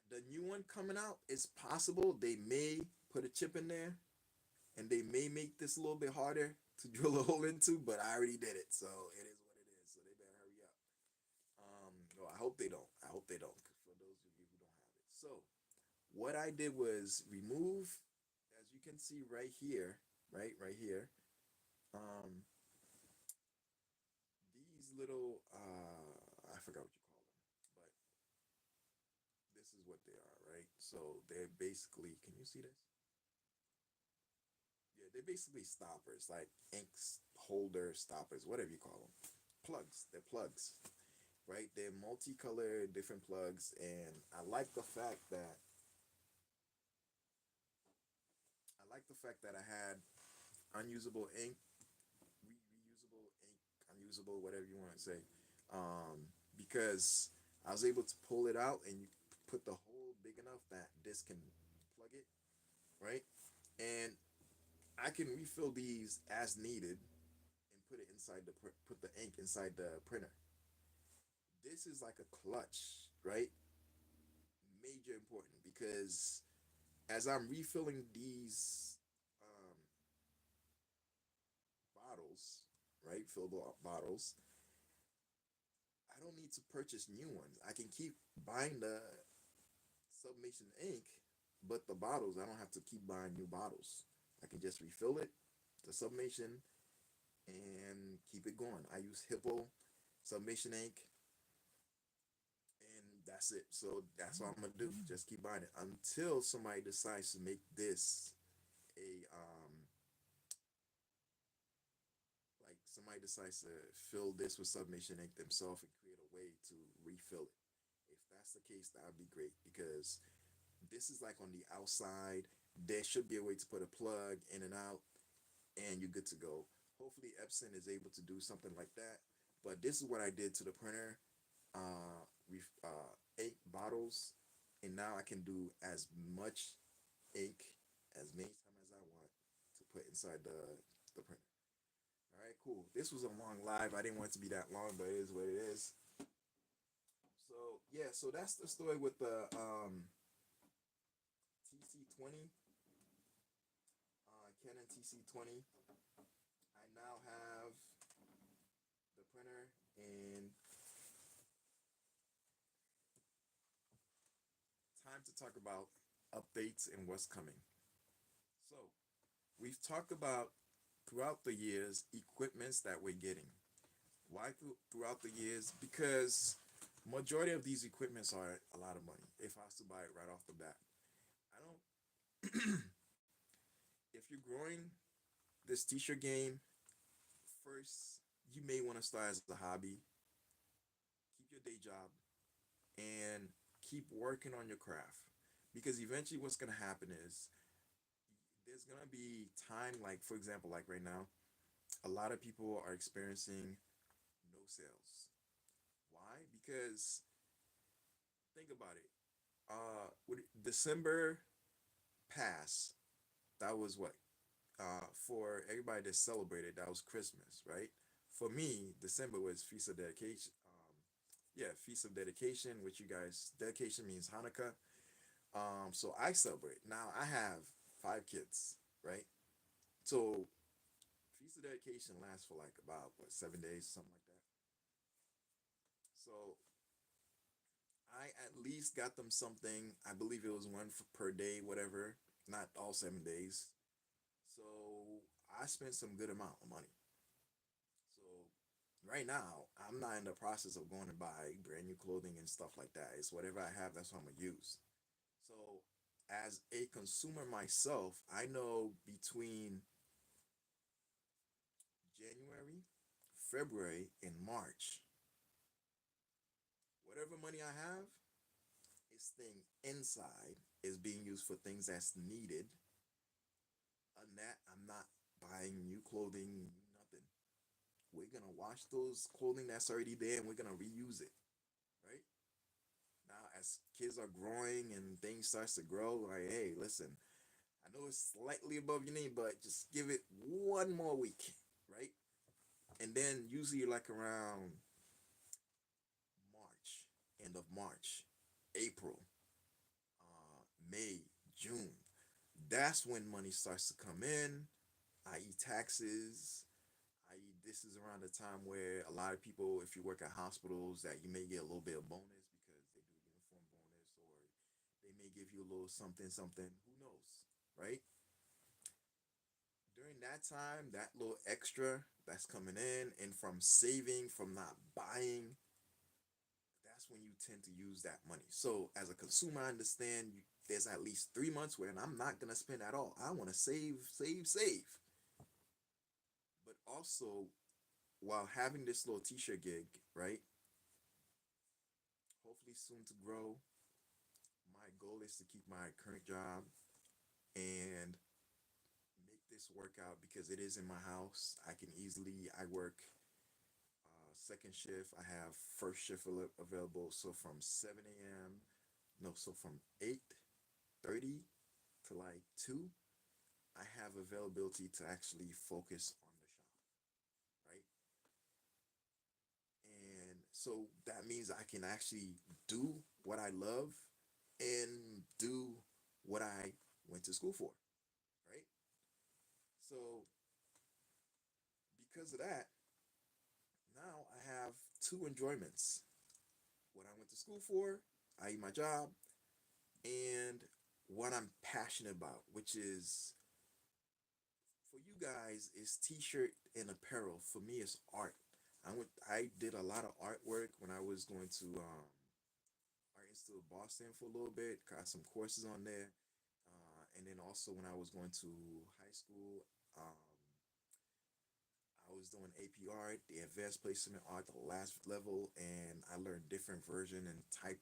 The new one coming out, it's possible they may put a chip in there and they may make this a little bit harder to drill a hole into, but I already did it, so it is what it is. So they better hurry up. No, I hope they don't. I hope they don't. For those of you who don't have it, so what I did was remove, as you can see right here, right here, um, these little I forgot what you call them, but this is what they are, right? So they're basically, can you see this? Yeah, they're basically stoppers, like ink holder stoppers, whatever you call them. Plugs. They're plugs, right? They're multicolored, different plugs, and I like the fact that I had unusable ink, reusable ink, unusable, whatever you want to say, because I was able to pull it out and you put the hole big enough that this can plug it, right? And I can refill these as needed and put it inside put the ink inside the printer. This is like a clutch, right? Major important because as I'm refilling these um, bottles, right, fillable bottles, I don't need to purchase new ones. I can keep buying the sublimation ink, but the bottles, I don't have to keep buying new bottles. I can just refill it, the sublimation, and keep it going. I use Hippo sublimation ink, and that's it. So that's all I'm gonna do. Just keep buying it until somebody decides to make this a like somebody decides to fill this with sublimation ink themselves and create a way to refill it. If that's the case, that would be great because this is like on the outside. There should be a way to put a plug in and out, and you're good to go. Hopefully, Epson is able to do something like that. But this is what I did to the printer. Ink bottles, and now I can do as much ink as many times as I want to put inside the printer. All right, cool. This was a long live. I didn't want it to be that long, but it is what it is. So yeah, so that's the story with the TC-20, Canon TC-20. I now have the printer, and time to talk about updates and what's coming. So we've talked about throughout the years equipments that we're getting. Why throughout the years? Because majority of these equipments are a lot of money. If I was to buy it right off the bat, I don't. If you're growing this t-shirt game, first you may want to start as a hobby. Keep your day job and keep working on your craft. Because eventually, what's gonna happen is there's gonna be time, like for example, like right now, a lot of people are experiencing no sales. Why? Because think about it. With December pass, that was what for everybody that celebrated. That was Christmas, right? For me, December was Feast of Dedication. Yeah, Feast of Dedication, which you guys dedication means Hanukkah. So I celebrate. Now I have 5 kids, right? So Feast of Dedication lasts for like about what 7 days, something like that. So I at least got them something. I believe it was one per day, whatever. Not all 7 days. So I spent some good amount of money. So right now, I'm not in the process of going to buy brand new clothing and stuff like that. It's whatever I have, that's what I'm gonna use. So as a consumer myself, I know between January, February, and March, whatever money I have is staying inside, is being used for things that's needed. And that I'm not buying new clothing, nothing. We're gonna wash those clothing that's already there and we're gonna reuse it, right? Now as kids are growing and things starts to grow, like hey, listen, I know it's slightly above your knee, but just give it one more week, right? And then usually like around March, end of March, April, May, June. That's when money starts to come in, i.e., taxes. I.e., this is around the time where a lot of people, if you work at hospitals, that you may get a little bit of bonus because they do uniform bonus, or they may give you a little something, something. Who knows, right? During that time, that little extra that's coming in, and from saving, from not buying, that's when you tend to use that money. So as a consumer, I understand there's at least 3 months where I'm not gonna spend at all. I want to save, save, save. But also, while having this little t-shirt gig, right? Hopefully soon to grow. My goal is to keep my current job and make this work out because it is in my house. I can easily I work second shift. I have first shift available. So from 7 a.m. No, so from 8:30 to like 2, I have availability to actually focus on the shop, right? And so that means I can actually do what I love and do what I went to school for, right? So because of that, now I have two enjoyments: what I went to school for, i.e., my job, and what I'm passionate about, which is, for you guys, is t-shirt and apparel. For me, it's art. I did a lot of artwork when I was going to Art Institute of Boston for a little bit. Got some courses on there, and then also when I was going to high school, I was doing AP art, the advanced placement art, the last level, and I learned different version and type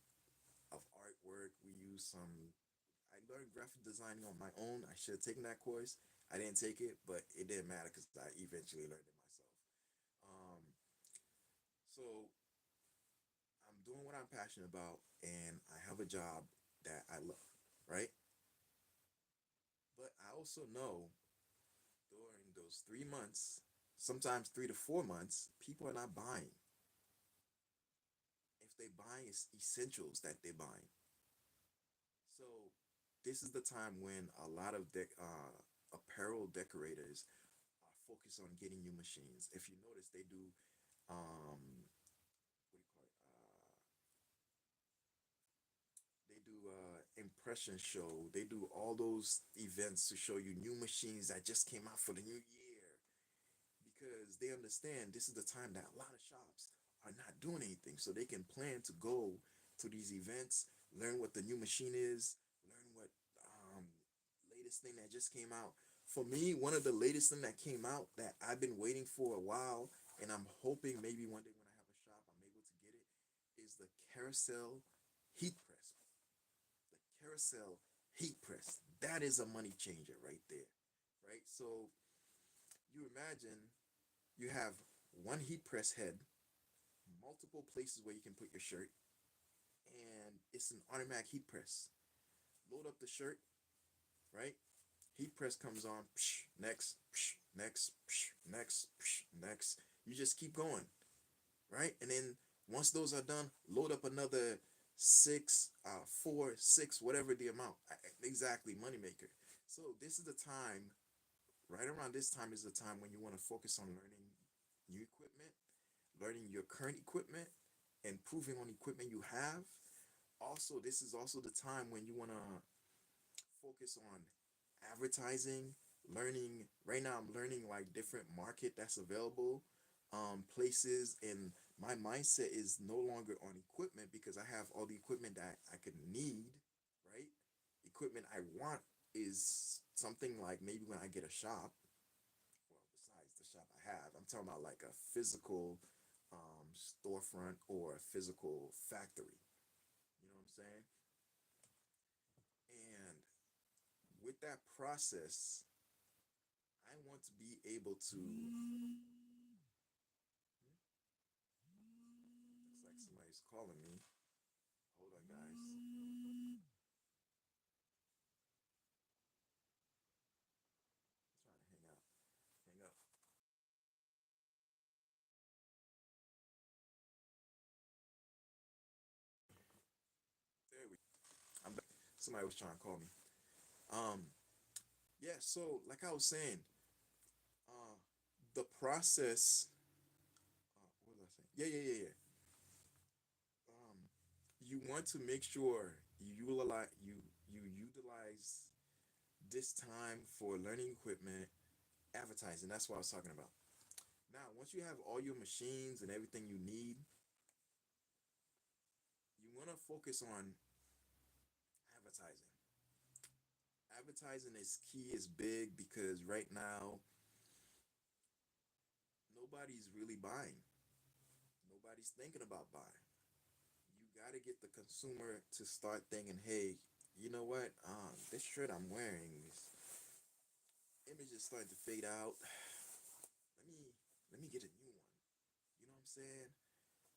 of artwork. We use some. I learned graphic designing on my own. I should have taken that course. I didn't take it, but it didn't matter because I eventually learned it myself. Um, so I'm doing what I'm passionate about, and I have a job that I love, right? But I also know during those 3 months, sometimes 3 to 4 months, people are not buying. If they buy, it's essentials that they're buying. So this is the time when a lot of apparel decorators are focused on getting new machines. If you notice, they do what do you call it? They do impression show. They do all those events to show you new machines that just came out for the new year, because they understand this is the time that a lot of shops are not doing anything, so they can plan to go to these events, learn what the new machine is, learn what um, latest thing that just came out. For me, one of the latest thing that came out that I've been waiting for a while, and I'm hoping maybe one day when I have a shop, I'm able to get it, is the carousel heat press. The carousel heat press. That is a money changer right there, right? So you imagine you have one heat press head, multiple places where you can put your shirt, and it's an automatic heat press. Load up the shirt, right? Heat press comes on, psh, next, psh, next, psh, next, psh, next. You just keep going, right? And then once those are done, load up another six, four, six, whatever the amount. Exactly, moneymaker. So this is the time, right around this time is the time when you want to focus on learning new equipment, learning your current equipment, improving on equipment you have. Also, this is also the time when you want to focus on advertising, learning. Right now, I'm learning like different market that's available, places, and my mindset is no longer on equipment because I have all the equipment that I could need, right? Equipment I want is something like maybe when I get a shop, well, besides the shop I have, I'm talking about like a physical storefront or a physical factory. You know what I'm saying? And with that process, I want to be able to. Looks like somebody's calling me. Hold on, guys. I'm trying to hang out. Hang up. There we. I'm back. Somebody was trying to call me. Um. Yeah. So, like I was saying, uh, the process. What was I saying? Yeah. Um, you want to make sure you utilize this time for learning equipment, advertising. That's what I was talking about. Now, once you have all your machines and everything you need, you want to focus on advertising. Advertising is key, is big because right now nobody's really buying. Nobody's thinking about buying. You got to get the consumer to start thinking, hey, you know what? This shirt I'm wearing, this image is starting to fade out. Let me get a new one. You know what I'm saying?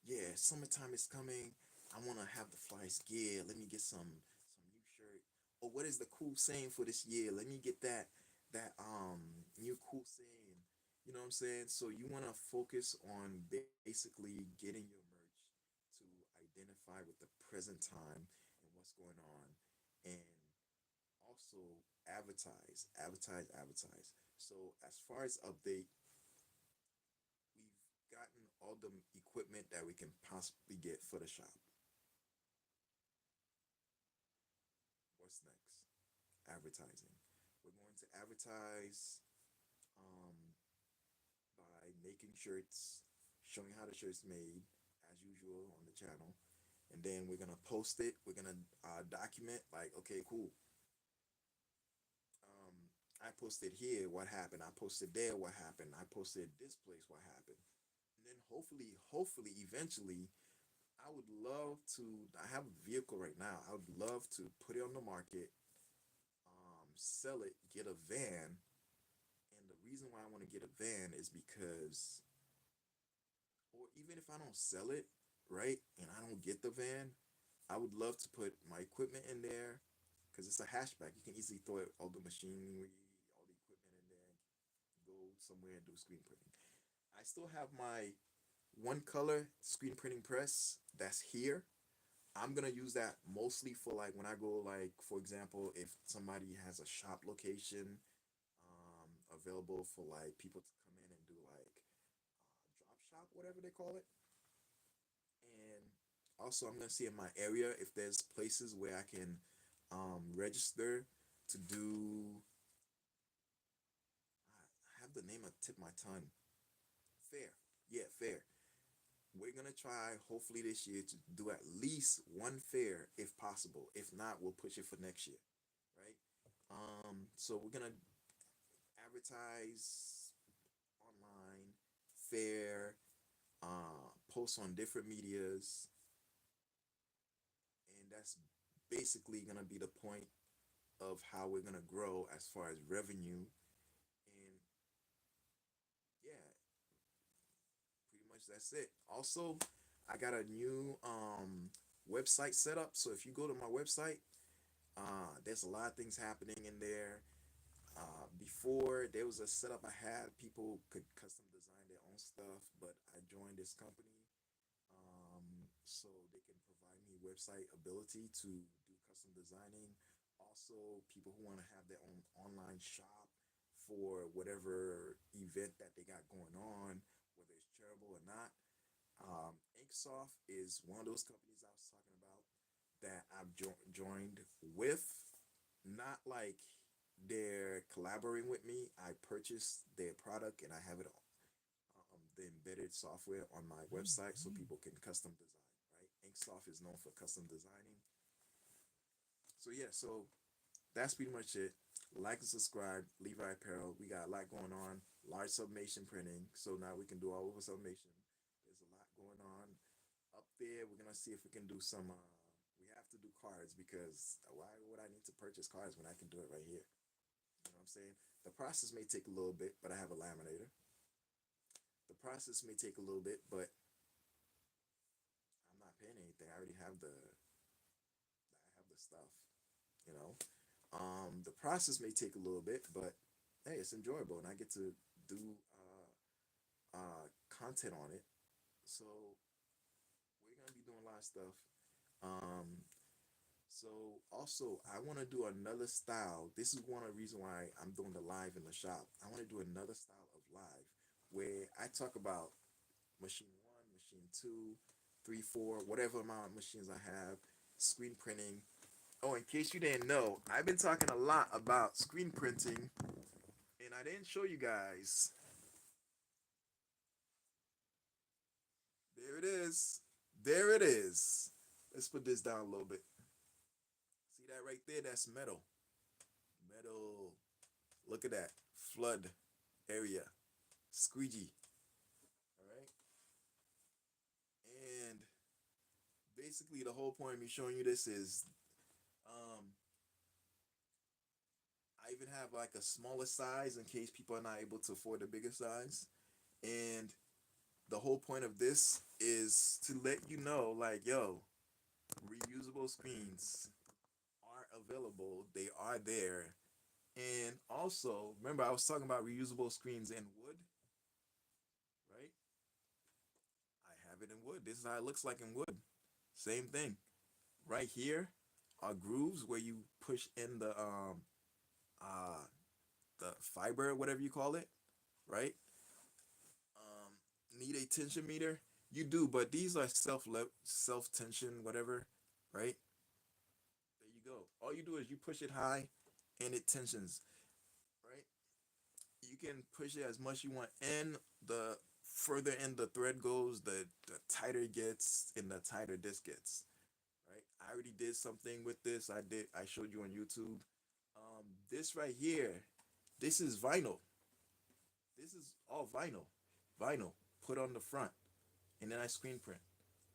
Yeah, summertime is coming. I want to have the flyest gear. Let me get some new shirt. Or what is the cool saying for this year? Let me get that new cool saying. You know what I'm saying? So you want to focus on basically getting your merch to identify with the present time and what's going on. And also advertise. So as far as update, we've gotten all the equipment that we can possibly get for the shop. What's next? Advertising. We're going to advertise um, by making shirts, showing how the shirt's made, as usual on the channel. And then we're gonna post it. We're gonna document like, okay, cool. Um, I posted here, what happened? I posted there, what happened? I posted this place, what happened? And then hopefully, eventually, I would love to. I have a vehicle right now. I would love to put it on the market, sell it, get a van. And the reason why I want to get a van is because, or even if I don't sell it, right, and I don't get the van, I would love to put my equipment in there because it's a hatchback. You can easily throw it, all the machinery, all the equipment in there, go somewhere and do screen printing. I still have my one color screen printing press that's here. I'm gonna use that mostly for like when I go, like for example, if somebody has a shop location available for like people to come in and do like drop shop, whatever they call it. And also, I'm gonna see in my area if there's places where I can register to do. I have the name of tip my tongue. Fair, yeah, fair. We're gonna try hopefully this year to do at least one fair if possible. If not, we'll push it for next year, right? So we're gonna advertise online, fair, post on different medias, and that's basically gonna be the point of how we're gonna grow as far as revenue. And yeah, pretty much that's it. Also, I got a new website set up. So if you go to my website, there's a lot of things happening in there. Before there was a setup I had, people could custom design their own stuff, but I joined this company so they can provide me website ability to do custom designing. Also, people who want to have their own online shop for whatever event that they got going on, whether it's charitable or not. Inksoft is one of those companies I was talking about that I've joined with. Not like they're collaborating with me. I purchased their product and I have it the embedded software on my website so people can custom design. Right, Inksoft is known for custom designing. So yeah, so that's pretty much it. Like and subscribe, Levi Apparel. We got a lot going on. Large sublimation printing, so now we can do all over sublimation. There's a lot going on up there. We're gonna see if we can do some. We have to do cards because why would I need to purchase cards when I can do it right here? You know what I'm saying? The process may take a little bit, but I have a laminator. The process may take a little bit, but I'm not paying anything. I already have the stuff. You know, the process may take a little bit, but hey, it's enjoyable, and I get to do content on it. So we're gonna be doing a lot of stuff. Um, so also, I want to do another style. This is one of the reason why I'm doing the live in the shop. I want to do another style of live where I talk about machine one, machine two, three, four, whatever amount of machines I have, screen printing. Oh, in case you didn't know, I've been talking a lot about screen printing, and I didn't show you guys. There it is. There it is. Let's put this down a little bit. See that right there? That's metal. Metal. Look at that. Flood area. Squeegee. All right. And basically, the whole point of me showing you this is um, I even have like a smaller size in case people are not able to afford the bigger size. And the whole point of this is to let you know, like, yo, reusable screens are available. They are there. And also, remember, I was talking about reusable screens in wood, right? I have it in wood. This is how it looks like in wood. Same thing. Right here, grooves where you push in uh the fiber, whatever you call it, right? Um, need a tension meter? You do, but these are self tension, whatever, right? There you go. All you do is you push it high, and it tensions, right? You can push it as much you want, and the further in the thread goes, the tighter it gets, and the tighter this gets, right? I already did something with this. I showed you on YouTube. This right here, this is vinyl. This is all vinyl. Vinyl put on the front, and then I screen print.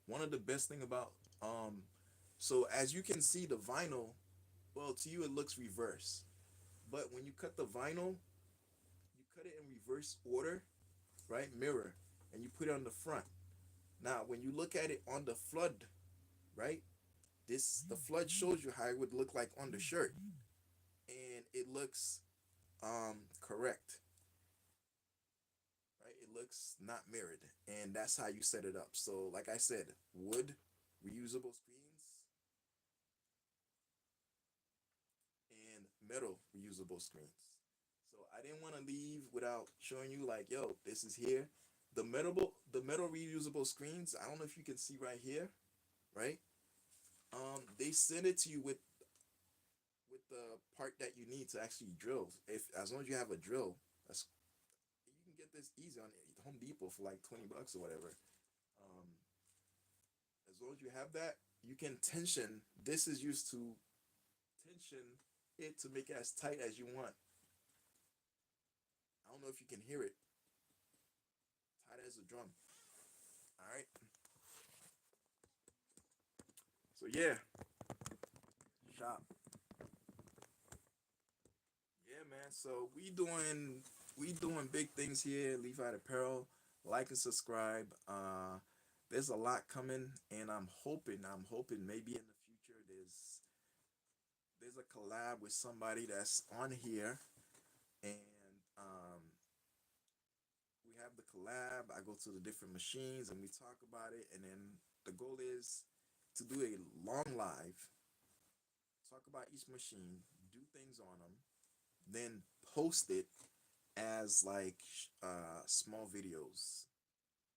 One of the best thing about um so as you can see the vinyl, well, to you it looks reverse. But when you cut the vinyl, you cut it in reverse order, right? Mirror, and you put it on the front. Now, when you look at it on the flood, right? This the flood shows you how it would look like on the shirt, and it looks correct, right? It looks not mirrored, and that's how you set it up. So, like I said, wood, reusable screens, and metal reusable screens. So I didn't want to leave without showing you like, yo, this is here. The metal reusable screens. I don't know if you can see right here, right? They send it to you with the part that you need to actually drill. If as long as you have a drill, that's you can get this easy on Home Depot for like 20 bucks or whatever. Um, as long as you have that, you can tension. This is used to tension it to make it as tight as you want. I don't know if you can hear it. Tight as a drum. All right. So yeah, shop. Yeah, man. So we doing big things here. Levi Apparel. Like and subscribe. There's a lot coming, and I'm hoping maybe in the future there's a collab with somebody that's on here, and we have the collab. I go to the different machines and we talk about it, and then the goal is to do a long live, talk about each machine, do things on them, then post it as like small videos,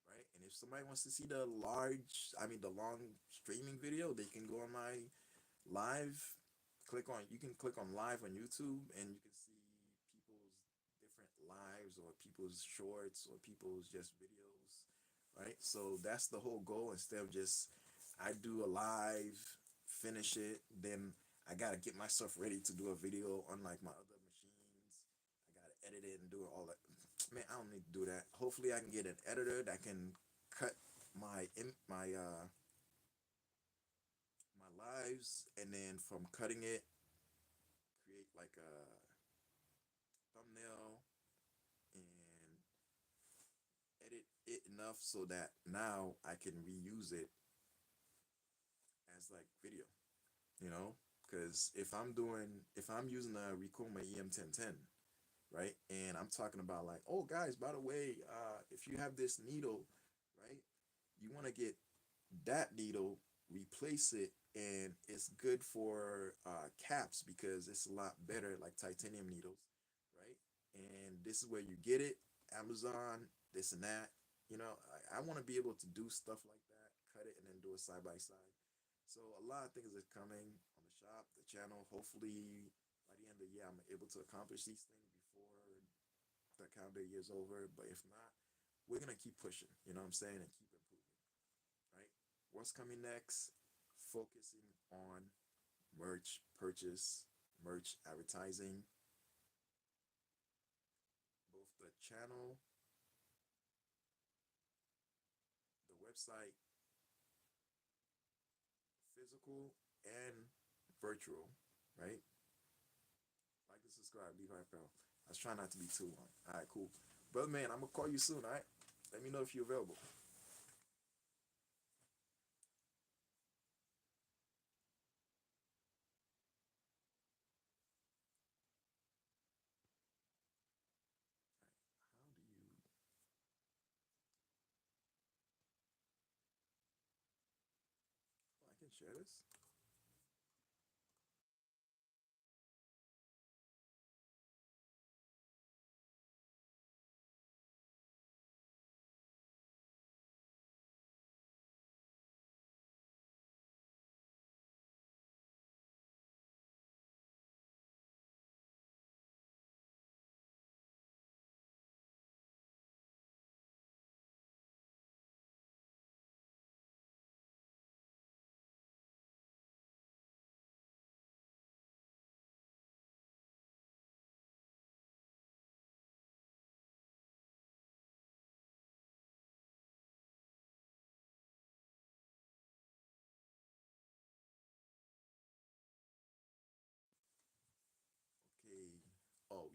right? And if somebody wants to see the long streaming video, they can go on my live. You can click on live on YouTube, and you can see people's different lives or people's shorts or people's just videos, right? So that's the whole goal. Instead of just I do a live, finish it, then I gotta get myself ready to do a video. Unlike my other machines, I gotta edit it and do all that. Man, I don't need to do that. Hopefully, I can get an editor that can cut my lives, and then from cutting it, create like a thumbnail and edit it enough so that now I can reuse it as like video, you know? Because if I'm using a Ricoma EM1010, right, and I'm talking about like, oh guys, by the way, if you have this needle, right, you want to get that needle, replace it, and it's good for caps because it's a lot better like titanium needles, right? And this is where you get it, Amazon, this and that. I want to be able to do stuff like that, cut it, and then do it side by side. So a lot of things are coming on the shop, the channel. Hopefully, by the end of the year, I'm able to accomplish these things before the calendar year's over. But if not, we're gonna keep pushing. You know what I'm saying, and keep improving, right? What's coming next? Focusing on merch purchase, merch advertising, both the channel, the website, physical and virtual, right? Like and subscribe, Levi Apparel. I was trying not to be too long. All right, cool. Brother man, I'm gonna call you soon, all right? Let me know if you're available. How do you I can share this?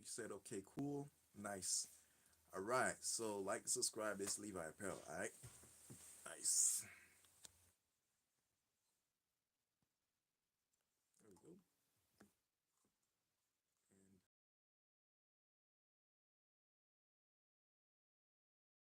You said okay, cool, nice. All right. So like, subscribe. This Levi Apparel. All right. Nice.